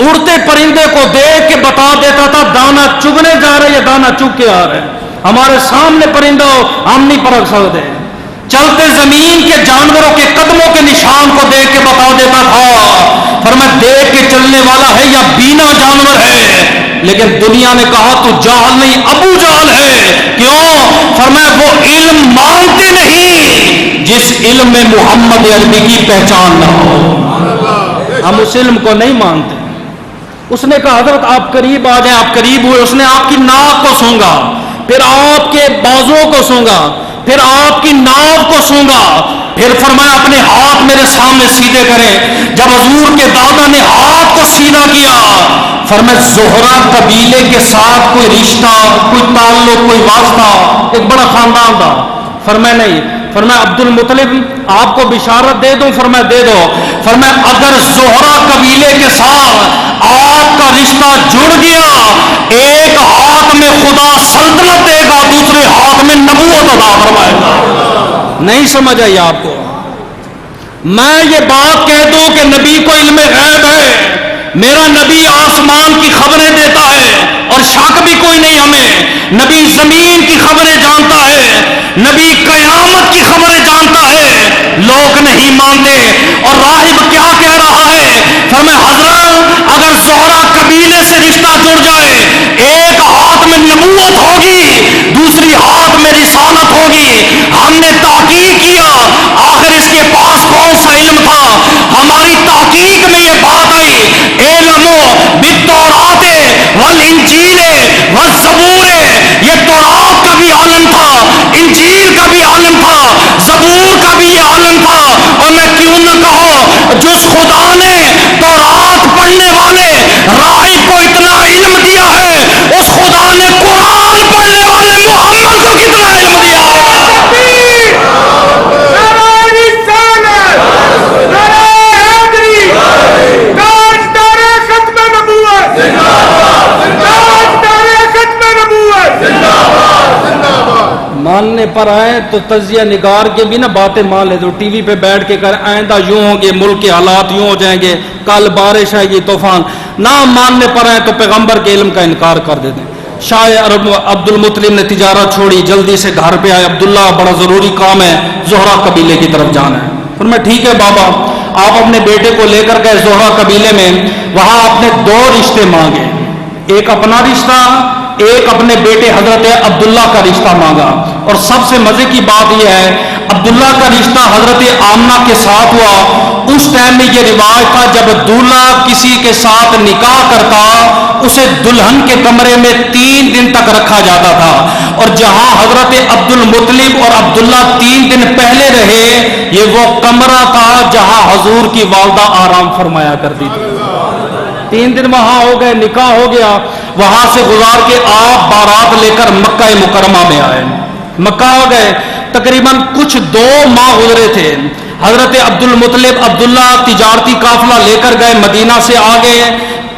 Speaker 1: اڑتے پرندے کو دیکھ کے بتا دیتا تھا دانا چگنے جا رہے یا دانا چگ کے آ رہے. ہمارے سامنے پرندہ ہو ہم نہیں پرکھ سکتے. چلتے زمین کے جانوروں کے قدموں کے نشان کو دیکھ کے بتا دیتا تھا. فرمایا دیکھ کے چلنے والا ہے یا بینا جانور ہے. لیکن دنیا نے کہا تو جہل نہیں ابو جہل ہے. کیوں؟ فرمایا وہ علم مانتے نہیں جس علم میں محمد عربی کی پہچان نہ ہو. ہم اس علم کو نہیں مانتے. اس نے کہا حضرت آپ قریب آ جائیں. آپ قریب ہوئے، اس نے آپ کی ناک کو سونگا، پھر آپ کے بازوں کو سونگا، پھر آپ کی ناف کو سونگا، پھر فرمایا اپنے ہاتھ میرے سامنے سیدھے کریں. جب حضور کے دادا نے ہاتھ کو سیدھا کیا، فرمایا زہرا قبیلے کے ساتھ کوئی رشتہ، کوئی تعلق، کوئی واسطہ؟ ایک بڑا خاندان تھا. فرمایا نہیں. فرمایا عبد المطلب آپ کو بشارت دے دوں؟ فرمایا دے دو. فرمایا اگر زہرا قبیلے کے ساتھ آپ کا رشتہ جڑ گیا، ایک ہاتھ میں خدا سلطنت دے گا، دوسرے ہاتھ میں نبوت عطا فرمائے گا. نہیں سمجھ آئی آپ کو؟ میں یہ بات کہہ دوں کہ نبی کو علم غیب ہے، میرا نبی آسمان کی خبریں دیتا ہے اور شک بھی کوئی نہیں ہمیں. نبی زمین کی خبریں جانتا ہے، نبی قیامت کی خبریں جانتا ہے. لوگ نہیں مانتے. اور راہب کیا کہہ رہا ہے؟ فرمایا حضرت اگر زہرا قبیلے سے رشتہ جڑ جائے، ایک ہاتھ میں نبوت ہوگی، دوسری ہاتھ میں رسالت ہوگی. ہم نے تحقیق کیا، آخر اس کے پاس کون سا علم تھا؟ ہماری تحقیق میں یہ بات آئی علمو بالتورات والانجیل والزبور. یہ تورات کا بھی عالم تھا، انجیل کا بھی عالم تھا، زبور کا بھی یہ عالم تھا. اور میں کیوں نہ کہوں جس خدا نے تورات پڑھنے والے راہب کو اتنا علم دیا ہے، اس خدا نے قرآن پڑھنے والے محمد کو کتنا علم دیا ہے. ماننے پر آئے تو تجزیہ نگار کے بھی نا باتیں مان لے دو. ٹی وی پہ بیٹھ کے کر آئندہ یوں ہوں گے، ملک کے حالات یوں ہو جائیں گے، کل بارش آئے گی، طوفان. نہ ماننے پر آئے تو پیغمبر کے علم کا انکار کر دیتے ہیں. شاہ عبد المطلب نے تجارت چھوڑی، جلدی سے گھر پہ آئے. عبداللہ بڑا ضروری کام ہے، زہرا قبیلے کی طرف جانا ہے. فرمایا ٹھیک ہے بابا. آپ اپنے بیٹے کو لے کر گئے زہرا قبیلے میں. وہاں آپ نے 2 رشتے مانگے، ایک اپنا رشتہ، ایک اپنے بیٹے حضرت عبداللہ کا رشتہ مانگا. اور سب سے مزے کی بات یہ ہے عبداللہ کا رشتہ حضرت آمنہ کے ساتھ ہوا. اس ٹائم میں یہ رواج تھا جب دولہا کسی کے ساتھ نکاح کرتا اسے دلہن کے کمرے میں 3 دن تک رکھا جاتا تھا. اور جہاں حضرت عبد المطلب اور عبداللہ 3 دن پہلے رہے، یہ وہ کمرہ تھا جہاں حضور کی والدہ آرام فرمایا کرتی تھی. 3 دن وہاں ہو گئے، نکاح ہو گیا. وہاں سے گزار کے آپ بارات لے کر مکہ مکرمہ میں آئے. مکہ ہو گئے، تقریباً کچھ 2 ماہ گزرے تھے. حضرت عبد المطلب عبداللہ تجارتی قافلہ لے کر گئے، مدینہ سے آ گئے.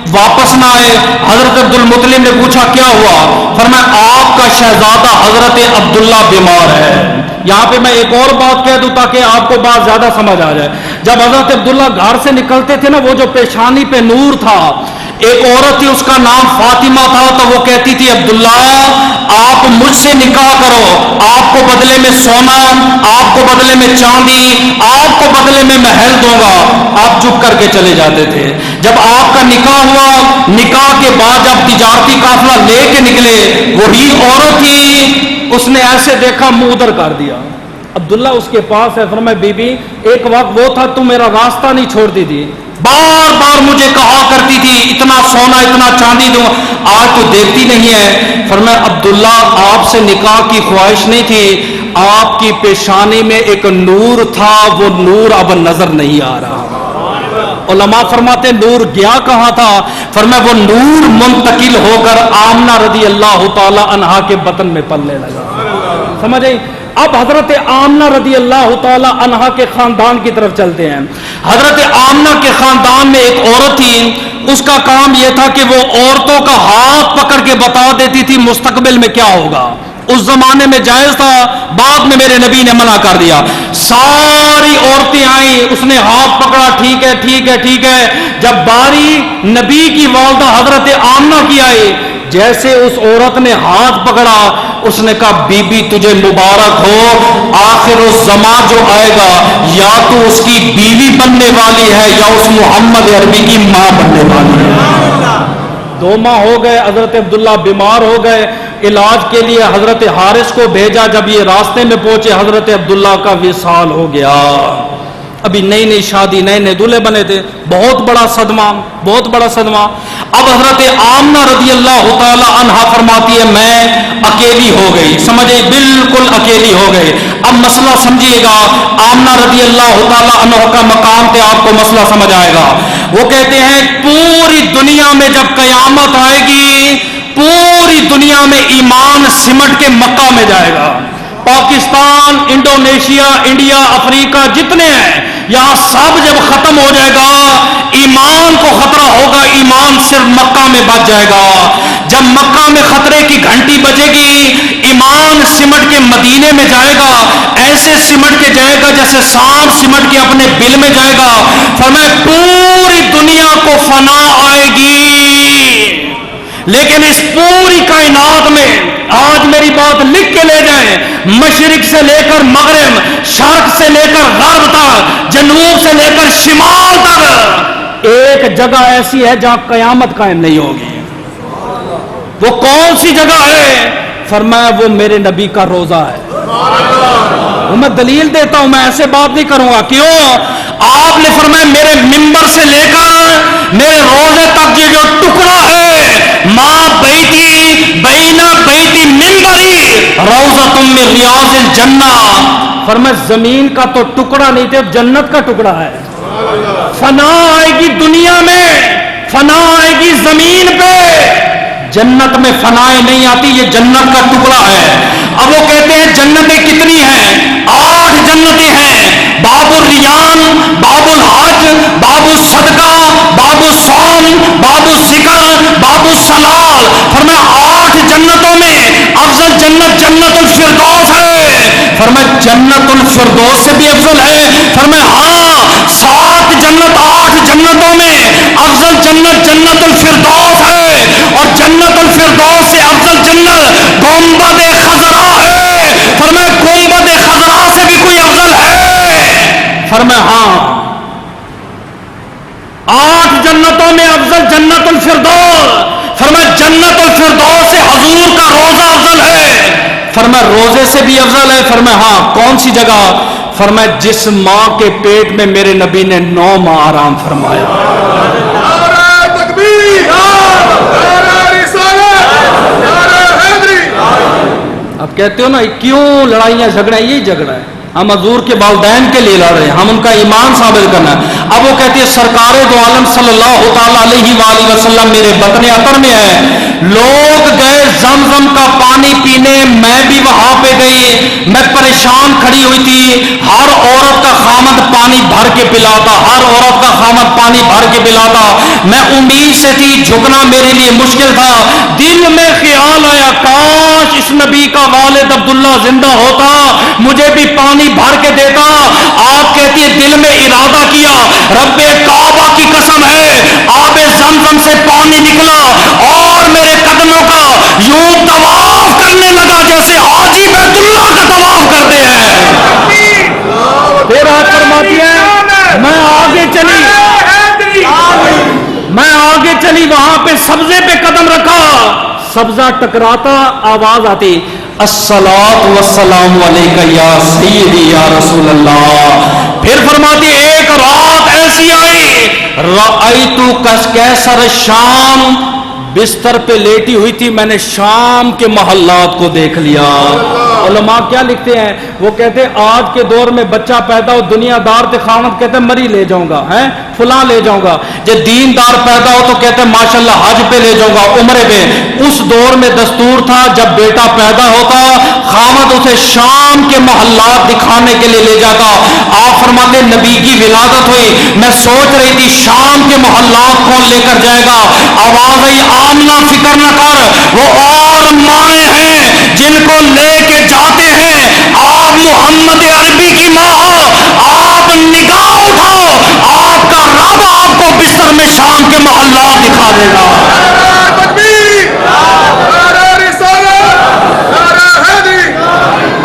Speaker 1: واپس نہ آئے. حضرت عبد المطلب نے پوچھا کیا ہوا؟ فرمایا آپ کا شہزادہ حضرت عبداللہ بیمار ہے. یہاں پہ میں ایک اور بات کہہ دوں تاکہ آپ کو بات زیادہ سمجھ آ جائے. جب حضرت عبداللہ گھر سے نکلتے تھے نا، وہ جو پیشانی پہ نور تھا، ایک عورت تھی اس کا نام فاطمہ تھا، تو وہ کہتی تھی عبداللہ آپ مجھ سے نکاح کرو، آپ کو بدلے میں سونا، آپ کو بدلے میں چاندی، آپ کو بدلے میں محل دوں گا. آپ چپ کر کے چلے جاتے تھے. جب آپ کا نکاح ہوا، نکاح کے بعد جب تجارتی قافلہ لے کے نکلے، وہی عورت تھی، اس نے ایسے دیکھا منہ ادھر کر دیا. عبداللہ اس کے پاس ہے، فرمایا بی بی ایک وقت وہ تھا تو میرا راستہ نہیں چھوڑتی تھی، بار بار مجھے کہا کرتی تھی اتنا سونا اتنا چاندی دوں، آج تو دیکھتی نہیں ہے. فرمایا عبداللہ آپ سے نکاح کی خواہش نہیں تھی، آپ کی پیشانی میں ایک نور تھا، وہ نور اب نظر نہیں آ رہا. علماء فرماتے نور گیا کہاں تھا؟ فرمایا وہ نور منتقل ہو کر آمنہ رضی اللہ تعالی عنہا کے بطن میں پلنے لگا. سمجھے؟ اب حضرت آمنہ رضی اللہ تعالی عنہا کے خاندان کی طرف چلتے ہیں. حضرت آمنہ کے خاندان میں ایک عورت تھی، اس کا کام یہ تھا کہ وہ عورتوں کا ہاتھ پکڑ کے بتا دیتی تھی مستقبل میں کیا ہوگا. اس زمانے میں جائز تھا، بعد میں میرے نبی نے منع کر دیا. ساری عورتیں آئیں، اس نے ہاتھ پکڑا، ٹھیک ہے ٹھیک ہے ٹھیک ہے. جب باری نبی کی والدہ حضرت آمنہ کی آئی، جیسے اس عورت نے ہاتھ پکڑا، اس نے کہا بی بی تجھے مبارک ہو، آخر اس زمان جو آئے گا یا تو اس کی بیوی بننے والی ہے یا اس محمد عربی کی ماں بننے والی ہے. 2 ماہ ہو گئے، حضرت عبداللہ بیمار ہو گئے. علاج کے لیے حضرت حارث کو بھیجا. جب یہ راستے میں پہنچے حضرت عبداللہ کا وصال ہو گیا. ابھی نئی نئی شادی، نئے نئے دولہے بنے تھے. بہت بڑا صدمہ، بہت بڑا صدمہ. اب حضرت آمنہ رضی اللہ تعالی عنہا فرماتی ہے میں اکیلی ہو گئی. سمجھے؟ بالکل اکیلی ہو گئی. اب مسئلہ سمجھیے گا، آمنہ رضی اللہ تعالی عنہ کا مقام پہ آپ کو مسئلہ سمجھ آئے گا. وہ کہتے ہیں پوری دنیا میں جب قیامت آئے گی، پوری دنیا میں ایمان سمٹ کے مکہ میں جائے گا. پاکستان، انڈونیشیا، انڈیا، افریقہ جتنے ہیں یہاں سب جب ختم ہو جائے گا، ایمان کو خطرہ ہوگا، ایمان صرف مکہ میں بچ جائے گا. جب مکہ میں خطرے کی گھنٹی بجے گی، ایمان سمٹ کے مدینے میں جائے گا، ایسے سمٹ کے جائے گا جیسے سانپ سمٹ کے اپنے بل میں جائے گا. فرمایا پوری دنیا کو فنا آئے گی، لیکن اس پوری کائنات میں آج میری بات لکھ کے لے جائیں، مشرق سے لے کر مغرب، شرق سے لے کر غرب تک، جنوب سے لے کر شمال تک، ایک جگہ ایسی ہے جہاں قیامت قائم نہیں ہوگی. وہ کون سی جگہ ہے؟ فرمایا وہ میرے نبی کا روزہ ہے. میں دلیل دیتا ہوں، میں ایسے بات نہیں کروں گا. کیوں؟ آپ نے فرمایا میرے ممبر سے لے کر میرے روزے تک یہ جو ٹکڑا ہے، ماں بیٹی بینا بیٹی ممبری روزہ تم میں ریاض الجنہ. فرمایا زمین کا تو ٹکڑا نہیں تھے، جنت کا ٹکڑا ہے. فنا آئے گی دنیا میں، فنا آئے گی زمین پہ، جنت میں فنائیں نہیں آتی، یہ جنت کا ٹکڑا ہے. اب وہ کہتے ہیں جنتیں کتنی ہیں؟ 8 جنتیں ہیں. باب الریان، باب الحج، باب الصدقہ، باب الصوم، باب الذکر، باب الصلاۃ. فرمایا 8 جنتوں میں افضل جنت جنت الفردوس ہے. فرمایا جنت الفردوس سے بھی افضل ہے. فرمایا ہاں 7 جنت 8 جنتوں میں افضل جنت جنت الفردوس ہے، اور جنت الفردوس سے افضل جنت گنبد خضرا ہے. فرمایا گنبد خضرا سے بھی کوئی افضل ہے؟ فرمایا ہاں 8 جنتوں میں افضل جنت الفردوس. فرمایا جنت الفردوس سے حضور کا روزہ افضل ہے. فرمایا روزے سے بھی افضل ہے. فرمایا ہاں کون سی جگہ؟ فرمایا جس ماں کے پیٹ میں میرے نبی نے 9 ماہ آرام فرمایا. اب کہتے ہو نا کیوں لڑائیاں جھگڑے؟ یہی جھگڑا ہے. ہم حضور کے والدین کے لیے لڑ رہے ہیں، ہم ان کا ایمان ثابت کرنا ہے. اب وہ کہتے ہیں سرکار دو عالم صلی اللہ تعالی علیہ وآلہ وسلم میرے بطن عطر میں ہے. لوگ گئے زمزم کا پانی پینے میں بھی وہاں پہ گئی، میں پریشان کھڑی ہوئی تھی، ہر عورت کا خامد پانی بھر کے پلاتا، ہر عورت کا خامد پانی بھر کے پلاتا، میں امید سے تھی، جھکنا میرے لیے مشکل تھا، دل میں خیال آیا کاش اس نبی کا والد عبداللہ زندہ ہوتا، مجھے بھی پانی بھر کے دیتا۔ آپ کہتی ہے دل میں ارادہ کیا، رب کعبہ کی قسم ہے آب زمزم سے پانی نکلا اور میرے قدموں کا یوں طواف کرنے لگا جیسے حاجی بیت اللہ کا طواف کرتے ہیں۔ پھر آپ فرماتی ہیں میں آگے چلی، وہاں پہ سبزے پہ قدم رکھا، سبزہ ٹکراتا آواز آتی الصلاۃ والسلام علیک یا سیدی یا رسول اللہ۔ پھر فرماتی ایک رات ایسی آئی رأیتو کیسر شام، بستر پہ لیٹی ہوئی تھی، میں نے شام کے محلات کو دیکھ لیا۔ علماء کیا لکھتے ہیں، وہ کہتے ہیں آج کے دور میں بچہ پیدا ہو دنیا دار تے خامد کہتے ہیں مری لے جاؤں گا، ہیں فلاں لے جاؤں گا، جب دین دار پیدا ہو تو کہتے ہیں ماشاءاللہ حج پہ لے جاؤں گا، عمرے پہ۔ اس دور میں دستور تھا جب بیٹا پیدا ہوتا خامد اسے شام کے محلات دکھانے کے لیے لے جاتا۔ آپ فرماتے نبی کی ولادت ہوئی، میں سوچ رہی تھی شام کے محلات کون لے کر جائے گا، آواز آئی آمنہ فکر نہ کر، وہ اور مائیں ہیں جن کو لے کے جاتے ہیں، آپ محمد عربی کی ماں ہو، آپ نگاہ اٹھاؤ، آپ کا رب آپ کو بستر میں شام کے محلات دکھا دے گا۔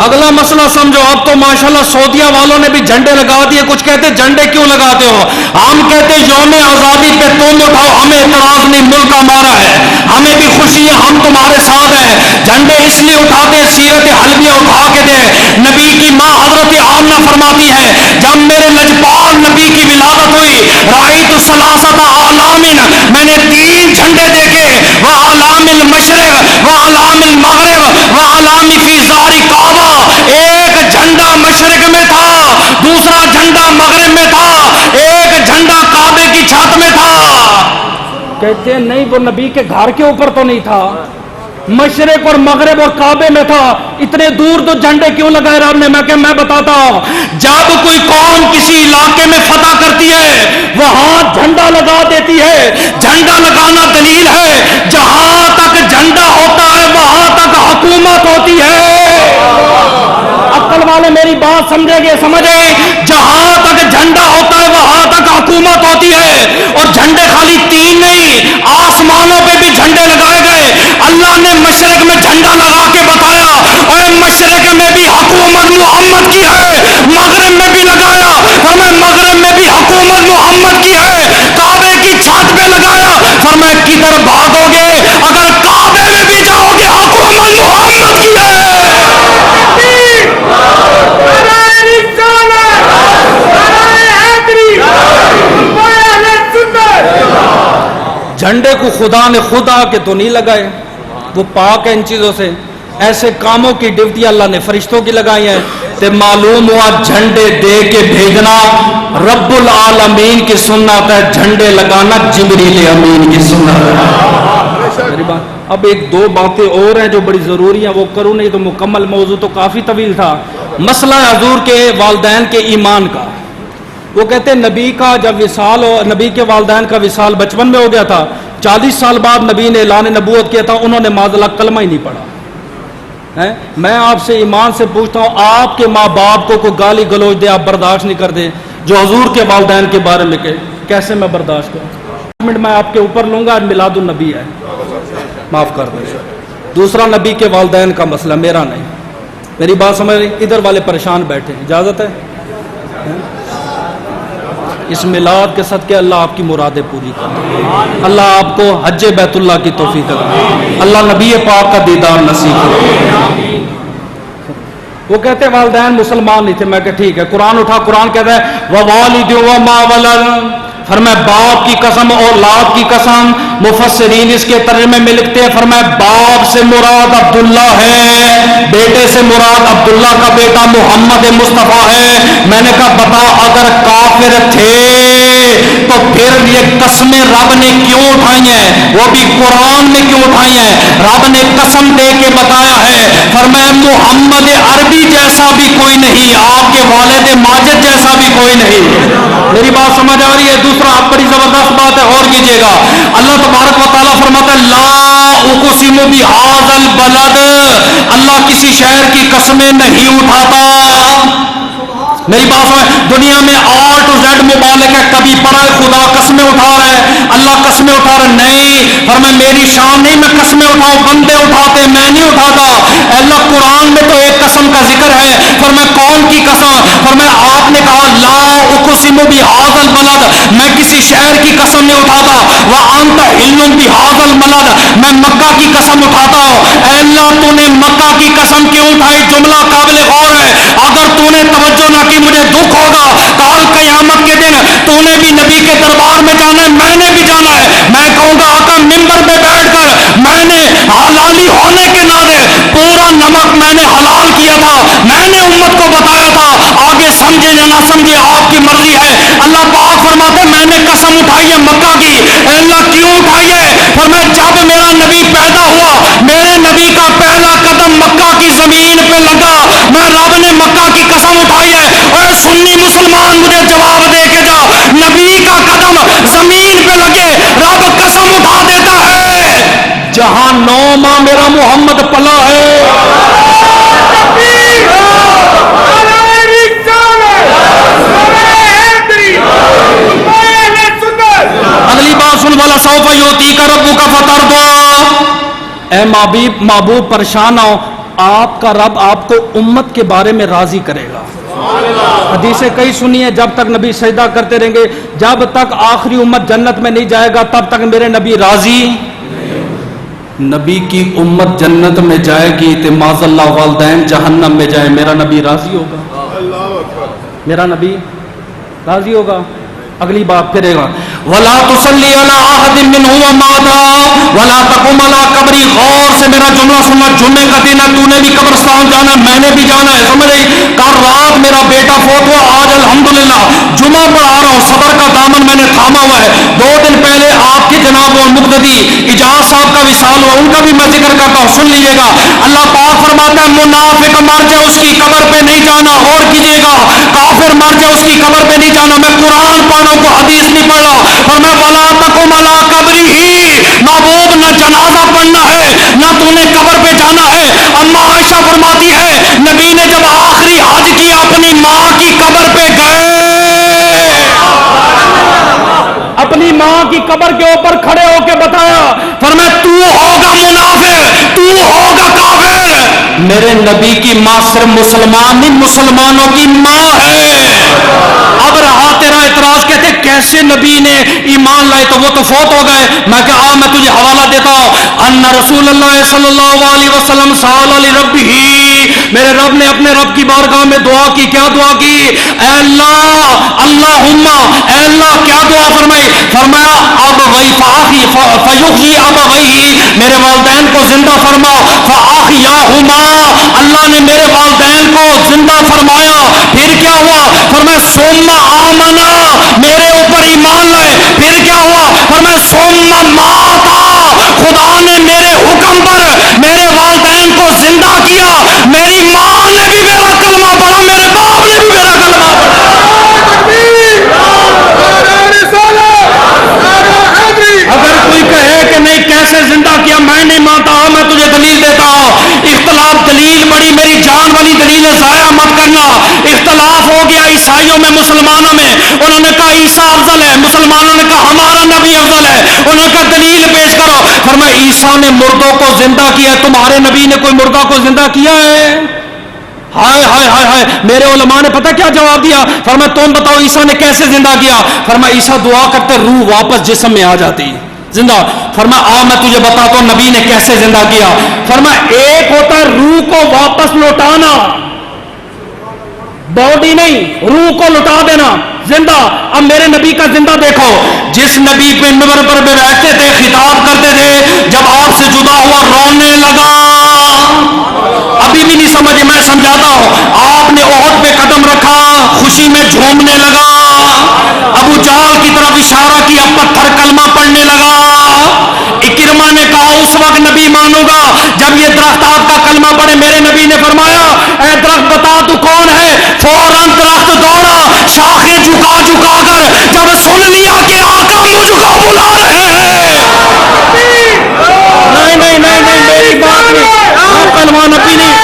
Speaker 1: اگلا مسئلہ سمجھو، اب تو ماشاءاللہ سعودیہ والوں نے بھی جھنڈے لگا دیے، کچھ کہتے جھنڈے کیوں لگاتے ہو، ہم کہتے یوم آزادی پہ تم اٹھاؤ، ہمیں اعتراض نہیں، ملک ہمارا ہے، ہمیں بھی خوشی ہے، ہم تمہارے ساتھ ہیں، جھنڈے اس لیے اٹھاتے سیرت حلبیہ اٹھا کے دے۔ نبی کی ماں حضرت آمنہ فرماتی ہے جب میرے لجپال نبی کی ولادت ہوئی رأیت ثلاثۃ اعلام، میں نے 3 جھنڈے دیکھے، وَأَعْلَامِ الْمَشْرِقِ وَأَعْلَامِ الْمَغْرِبِ وَأَعْلَامِ فِي ظَهْرِ کعبہ، ایک جھنڈا مشرق میں تھا، دوسرا جھنڈا مغرب میں تھا، ایک جھنڈا کعبے کی چھت میں تھا۔ کہتے ہیں نہیں وہ نبی کے گھر کے اوپر تو نہیں تھا، مشرق اور مغرب اور کعبے میں تھا، اتنے دور تو جھنڈے کیوں لگائے رب نے؟ میں بتاتا ہوں، جب کوئی قوم کسی علاقے میں فتح کرتی ہے وہاں جھنڈا لگا دیتی ہے، جھنڈا لگانا دلیل ہے، جہاں تک جھنڈا ہوتا ہے وہاں تک حکومت ہوتی ہے۔ عقل والے میری بات سمجھیں گے، سمجھیں، جہاں تک جھنڈا ہوتا ہے وہاں تک حکومت ہوتی ہے۔ اور جھنڈے خالی 3 نہیں، آسمانوں پہ بھی جھنڈے لگائے گئے۔ اللہ نے مشرق میں جھنڈا لگا کے بتایا اور مشرق میں بھی حکومت محمد کی ہے، مغرب میں بھی لگایا فرمایا مغرب میں بھی حکومت محمد کی ہے، کعبے کی چھت پہ لگایا فرمایا کدھر بھاگو گے، اگر کعبے میں بھی جاؤ گے حکومت محمد کی ہے۔ جھنڈے کو خدا نے خدا کے تو نہیں لگائے، وہ پاک ہے ان چیزوں سے، ایسے کاموں کی ڈیوٹی اللہ نے فرشتوں کی لگائی ہیں۔ تے معلوم ہوا جھنڈے دے کے بھیجنا رب العالمین کی سنت ہے، جھنڈے لگانا جبریل امین کی سنت ہے۔ اب 1-2 باتیں اور ہیں جو بڑی ضروری ہیں، وہ کروں نہیں تو مکمل موضوع تو کافی طویل تھا۔ مسئلہ حضور کے والدین کے ایمان کا، وہ کہتے ہیں نبی کا جب وصال ہو، نبی کے والدین کا وصال بچپن میں ہو گیا تھا، 40 سال بعد نبی نے اعلان نبوت کیا تھا، انہوں نے معاذ اللہ کلمہ ہی نہیں پڑھا۔ میں آپ سے ایمان سے پوچھتا ہوں، آپ کے ماں باپ کو کوئی گالی گلوچ دے آپ برداشت نہیں کرتے، جو حضور کے والدین کے بارے میں کہ کیسے میں برداشت کروں؟ میں آپ کے اوپر لوں گا، آج میلاد النبی ہے، معاف کر دیں۔ دوسرا نبی کے والدین کا مسئلہ، میرا نہیں، میری بات سمجھ رہی؟ ادھر والے پریشان بیٹھے، اجازت ہے؟ اس میلاد کے صدقے اللہ آپ کی مرادیں پوری کرے، اللہ آپ کو حج بیت اللہ کی توفیق دے، اللہ نبی پاک کا دیدار نصیب کرے۔ وہ کہتے ہیں والدین مسلمان نہیں تھے، میں کہ ٹھیک ہے، قرآن اٹھا، قرآن کہتا ہے وَوَالِدٍ وَمَا وَلَدَ فرمایا باپ کی قسم اولاد کی قسم. مفسرین اس کے ترجمے میں لکھتے ہیں فرمایا باپ سے مراد عبداللہ ہے, بیٹے سے مراد عبداللہ کا بیٹا محمد مصطفیٰ ہے. میں نے کہا بتا اگر کافر تھے تو پھر یہ قسمیں رب نے کیوں اٹھائی ہیں, وہ بھی قرآن میں کیوں اٹھائی ہیں؟ رب نے قسم دے کے بتایا ہے, فرمایا محمد عربی جیسا بھی کوئی نہیں, آپ کے والد ماجد جیسا بھی کوئی نہیں. میری بات سمجھ آ رہی ہے؟ دوسرا آپ بڑی زبردست بات ہے, غور کیجیے گا. اللہ تبارک و تعالیٰ فرماتا ہے لا اقسم بہذا البلد, اللہ کسی شہر کی قسمیں نہیں اٹھاتا. میری بات سمجھ, دنیا میں آر ٹو زیڈ مبالغ ہے, کبھی پڑھا ہے خدا قسمیں اٹھا رہا ہے, اللہ قسمیں اٹھا رہا ہے, نہیں. فرمایا میری شان نہیں میں قسمیں اٹھاؤں, بندے اٹھاتے میں نہیں اٹھاتا. اللہ قرآن میں تو ایک قسم کا ذکر ہے, فرمایا کون کی قسم؟ فرمایا آپ نے کہا لا اقسم بہذا البلد, میں کسی شہر کی قسم نہیں اٹھاتا. وانت حل بہذا البلد, میں مکہ کی قسم اٹھاتا ہوں. اے اللہ تو نے مکہ کی قسم کیوں اٹھائی؟ جملہ قابل غور ہے. اگر تو نے توجہ نہ کی مجھے دکھ ہوگا. کال قیامت کے دن تو نے بھی نبی کے دربار میں جانا ہے, میں نے بھی جانا ہے. میں کہوں گا آقا ممبر پہ بیٹھ کر میں نے حلالی ہونے کے ناطے پورا نمک میں نے حلال کیا تھا, میں نے امت کو بتایا تھا, آگے سمجھے یا نہ سمجھے آپ کی مرضی ہے. اللہ پاک فرماتے میں نے قسم اٹھائی ہے مکہ کی. اے اللہ کیوں اٹھائی ہے؟ فرمایا جب میرا نبی پیدا ہوا, میرے نبی کا پہلا قدم مکہ کی زمین پہ لگا, میں رب نے مکہ کی قسم اٹھائی ہے. اور سنی مسلمان مجھے جواب دے کے جا, نبی کا قدم زمین پہ لگے رب قسم اٹھا دیتا ہے. جہاں 9 ماہ میرا محمد پلا ہے. اگلی بات سن والا سوف یوتی کا ربو کا فتر دو. اے محبوب پریشان ہو, آپ کا رب آپ کو امت کے بارے میں راضی کرے گا. حدیثیں کئی سنی ہیں, جب تک نبی سجدہ کرتے رہیں گے, جب تک آخری امت جنت میں نہیں جائے گا تب تک میرے نبی راضی. نبی کی امت جنت میں جائے گی تو معاذ اللہ والدین جہنم میں جائے, میرا نبی راضی ہوگا؟ میرا نبی راضی ہوگا؟ اگلی بات کرے گا ولا تصلی علی احد منهم مات ولا تقم علی قبری. غور سے میرا جملہ سننا, جمعے کا دن ہے, تو نے بھی قبرستان جانا ہے, میں نے بھی جانا ہے, سمجھ رہی؟ کل رات میرا بیٹا فوت ہوا, آج الحمدللہ جمعہ پڑھا رہا ہوں, صبر کا دامن میں نے تھاما ہوا ہے. 2 دن پہلے آپ کے جناب و مقتدی اجاز صاحب کا وصال ہوا, ان کا بھی میں ذکر کرتا ہوں, سن لیجیے گا. اللہ پاک فرماتا ہے منافق مر جائے اس کی قبر پہ نہیں جانا. اور کیجیے گا کافر مر جائے اس کی قبر پہ نہیں جانا. میں قرآن پڑھوں کو حدیث نہیں پڑھ رہا. اور میں ولا تقم علی قبری ہی, محبوب نہ جنازہ پڑھنا ہے نہ تو نے قبر پہ جانا ہے. اما عائشہ فرماتی ہے نبی نے جب آخری حج کیا اپنی ماں کی قبر پہ گئے, اپنی ماں کی قبر کے اوپر کھڑے ہو کے بتایا, فرمایا تو ہوگا منافق, تو ہوگا کافر. میرے نبی کی ماں صرف مسلمان نہیں, مسلمانوں کی ماں ہے. اب رہا تیرا اعتراض, کہتے کیسے نبی نے ایمان لائے تو وہ تو فوت ہو گئے. میں کہا میں تجھے حوالہ دیتا ہوں, ان رسول اللہ صلی اللہ علیہ وسلم سال علی ربہ, میرے رب نے اپنے رب کی بارگاہ میں دعا کی. کیا دعا کی؟ اے اللہ, اللہم, اے اللہ کیا دعا فرمائی؟ فرمایا اب وہی فاحی فیحیی اب وہی, میرے والدین کو زندہ فرما. فاحیاہما, اللہ نے میرے والدین کو زندہ فرمایا. پھر کیا ہوا؟ فرمایا ثم آمنا, میرے اوپر ایمان لائے. پھر کیا ہوا؟ فرمایا ثم ماتا, خدا نے میرے حکم پر میرے والدین کو زندہ کیا. میری ماں نے بھی میرا کلمہ پڑھا, میرے باپ نے بھی میرا کلمہ پڑھا. اگر کوئی کہے کہ نہیں کیسے زندہ کیا, میں نہیں مانتا, میں تجھے دلیل دیتا ہوں. اختلاف دلیل بڑی میری جان والی دلیل ہے, ضائع مت کرنا. اختلاف ہو گیا عیسائیوں میں مسلمانوں میں, انہوں نے کہا عیسیٰ افضل ہے, مسلمانوں نے کہا ہمارا نبی افضل ہے. انہوں نے کہا دلیل پیش کرو. فرمایا عیسیٰ نے مردوں کو زندہ کیا ہے, تمہارے نبی نے کوئی مردہ کو زندہ کیا ہے؟ ہائے ہائے ہائے ہائے. میرے علماء نے پتہ کیا جواب دیا؟ فرمایا تم بتاؤ عیسیٰ نے کیسے زندہ کیا؟ فرمایا عیسیٰ دعا کرتے روح واپس جسم میں آ جاتی زندہ. فرمایا میں تجھے بتاتا ہوں نبی نے کیسے زندہ کیا. فرمایا ایک ہوتا ہے روح کو واپس لوٹانا, باڈی نہیں روح کو لٹا دینا زندہ. اب میرے نبی کا زندہ دیکھو, جس نبی پہ منبر پر بیٹھتے تھے خطاب کرتے تھے, جب آپ سے جدا ہوا رونے لگا. ابھی بھی نہیں سمجھے, میں سمجھاتا ہوں. آپ نے احد پہ قدم رکھا, خوشی میں جھومنے لگا. ابو جہل کی طرف اشارہ کیا, پتھر کلمہ پڑھنے لگا. اکرمہ نے کہا اس وقت نبی مانوں گا جب یہ درخت آپ کا کلمہ پڑھے. میرے نبی نے فرمایا اے درخت بتا تو کون ہے. فوراً درخت دوڑا, شاخیں جھکا جھکا کر جب سن لیا کہ آقا مجھ کو بلا رہے ہیں. نہیں میری بات نہیں, پہلوان نبی نہیں,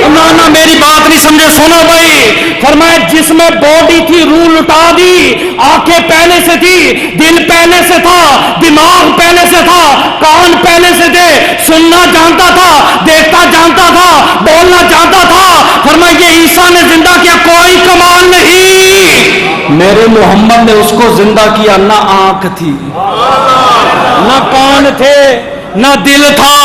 Speaker 1: نہ میری بات نہیں سمجھے. سنو بھائی, فرمایا جس میں باڈی تھی روح لٹا دی. آنکھیں پہلے سے تھی, دل پہلے سے تھا, دماغ پہلے سے تھا, کان پہلے سے تھے, سننا جانتا تھا, دیکھتا جانتا تھا, بولنا جانتا تھا. فرمایا یہ عیسیٰ نے زندہ کیا, کوئی کمال نہیں. میرے محمد نے اس کو زندہ کیا. نہ آنکھ تھی, نہ کان تھے, نہ دل تھا,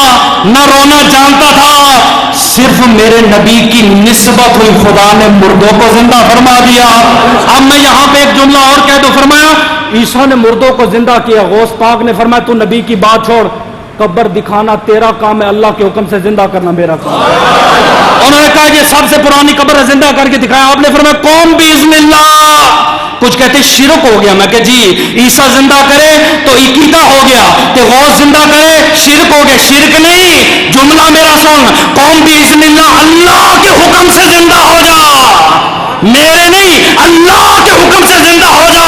Speaker 1: نہ رونا جانتا تھا. صرف میرے نبی کی نسبت ہوئی, خدا نے مردوں کو زندہ فرما دیا. اب میں یہاں پہ ایک جملہ اور کہہ دو. فرمایا عیسیٰ نے مردوں کو زندہ کیا. غوث پاک نے فرمایا تو نبی کی بات چھوڑ, قبر دکھانا تیرا کام ہے, اللہ کے حکم سے زندہ کرنا میرا کام. انہوں نے کہا یہ سب سے پرانی قبر ہے, زندہ کر کے دکھایا. آپ نے فرمایا قوم باذن اللہ. کچھ کہتے شرک ہو گیا. میں کہ جی عیسیٰ زندہ کرے تو عقیدہ ہو گیا, کہ غوث زندہ کرے شرک ہو گیا. شرک نہیں, جملہ میرا سن, قوم باذن اللہ, اللہ کے حکم سے زندہ ہو جا. میرے نہیں, اللہ کے حکم سے زندہ ہو جا.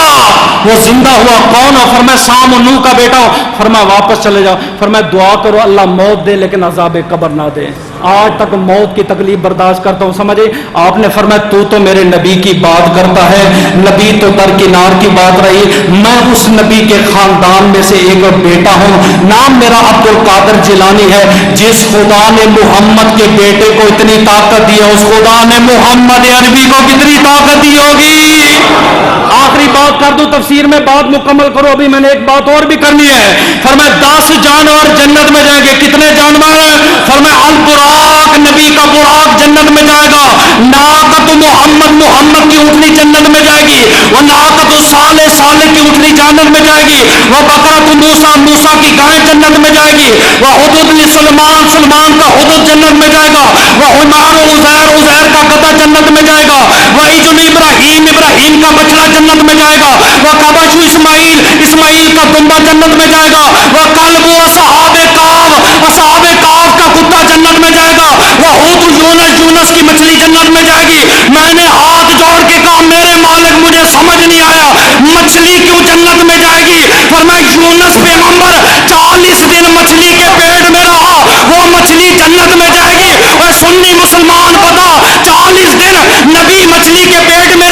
Speaker 1: وہ زندہ ہوا. کون ہو؟ فرمایا سام و نوح کا بیٹا ہو. فرمایا واپس چلے جاؤ. فرمایا دعا کرو اللہ موت دے لیکن عذاب قبر نہ دے. آج تک موت کی تکلیف برداشت کرتا ہوں. سمجھے آپ نے فرمایا تو میرے نبی کی بات کرتا ہے, نبی تو درکنار کی بات رہی. میں اس نبی کے خاندان میں سے ایک بیٹا ہوں. نام میرا عبد القادر جیلانی ہے. جس خدا نے محمد کے بیٹے کو اتنی طاقت دی ہے, اس خدا نے محمد عربی کو کتنی طاقت دی ہوگی. آخری بات کر دوں, تفسیر میں بات مکمل کرو. ابھی میں نے ایک بات اور بھی کرنی ہے. فرمایا 10 جانور جنت میں جائیں گے. کتنے جانور؟ فرمایا البراق, نبی کا براق جنت میں جائے گا. ناقۃ محمد کی اونٹنی جنت میں جائے گی. وہ ناقۃ صالح کی اونٹنی جنت میں جائے گی. وہ بقرۃ موسیٰ کی گائے جنت میں جائے گی. وہ حدود سلمان کا حدود جنت میں جائے گا. وہ حمار عزیر کا گدھا جنت میں جائے گا. وہ عجل ابراہیم کا بچڑا جنت میں جائے گا. وہ کبش اسماعیل کا دمبا جنت میں جائے گا. وہ کلب اصحاب کاف کا کتا جنت میں جائے گا. وہ حوت یونس کی مچھلی جنت میں جائے گی. میں نے ہاتھ جوڑ کے کہا میرے مالک مجھے سمجھ نہیں آیا, مچھلی کیوں جنت میں جائے گی؟ فرمایا یونس پیغمبر 40 دن مچھلی کے پیٹ میں رہا, وہ مچھلی جنت میں جائے گی. اور سنی مسلمان پتا 40 دن نبی مچھلی کے پیٹ میں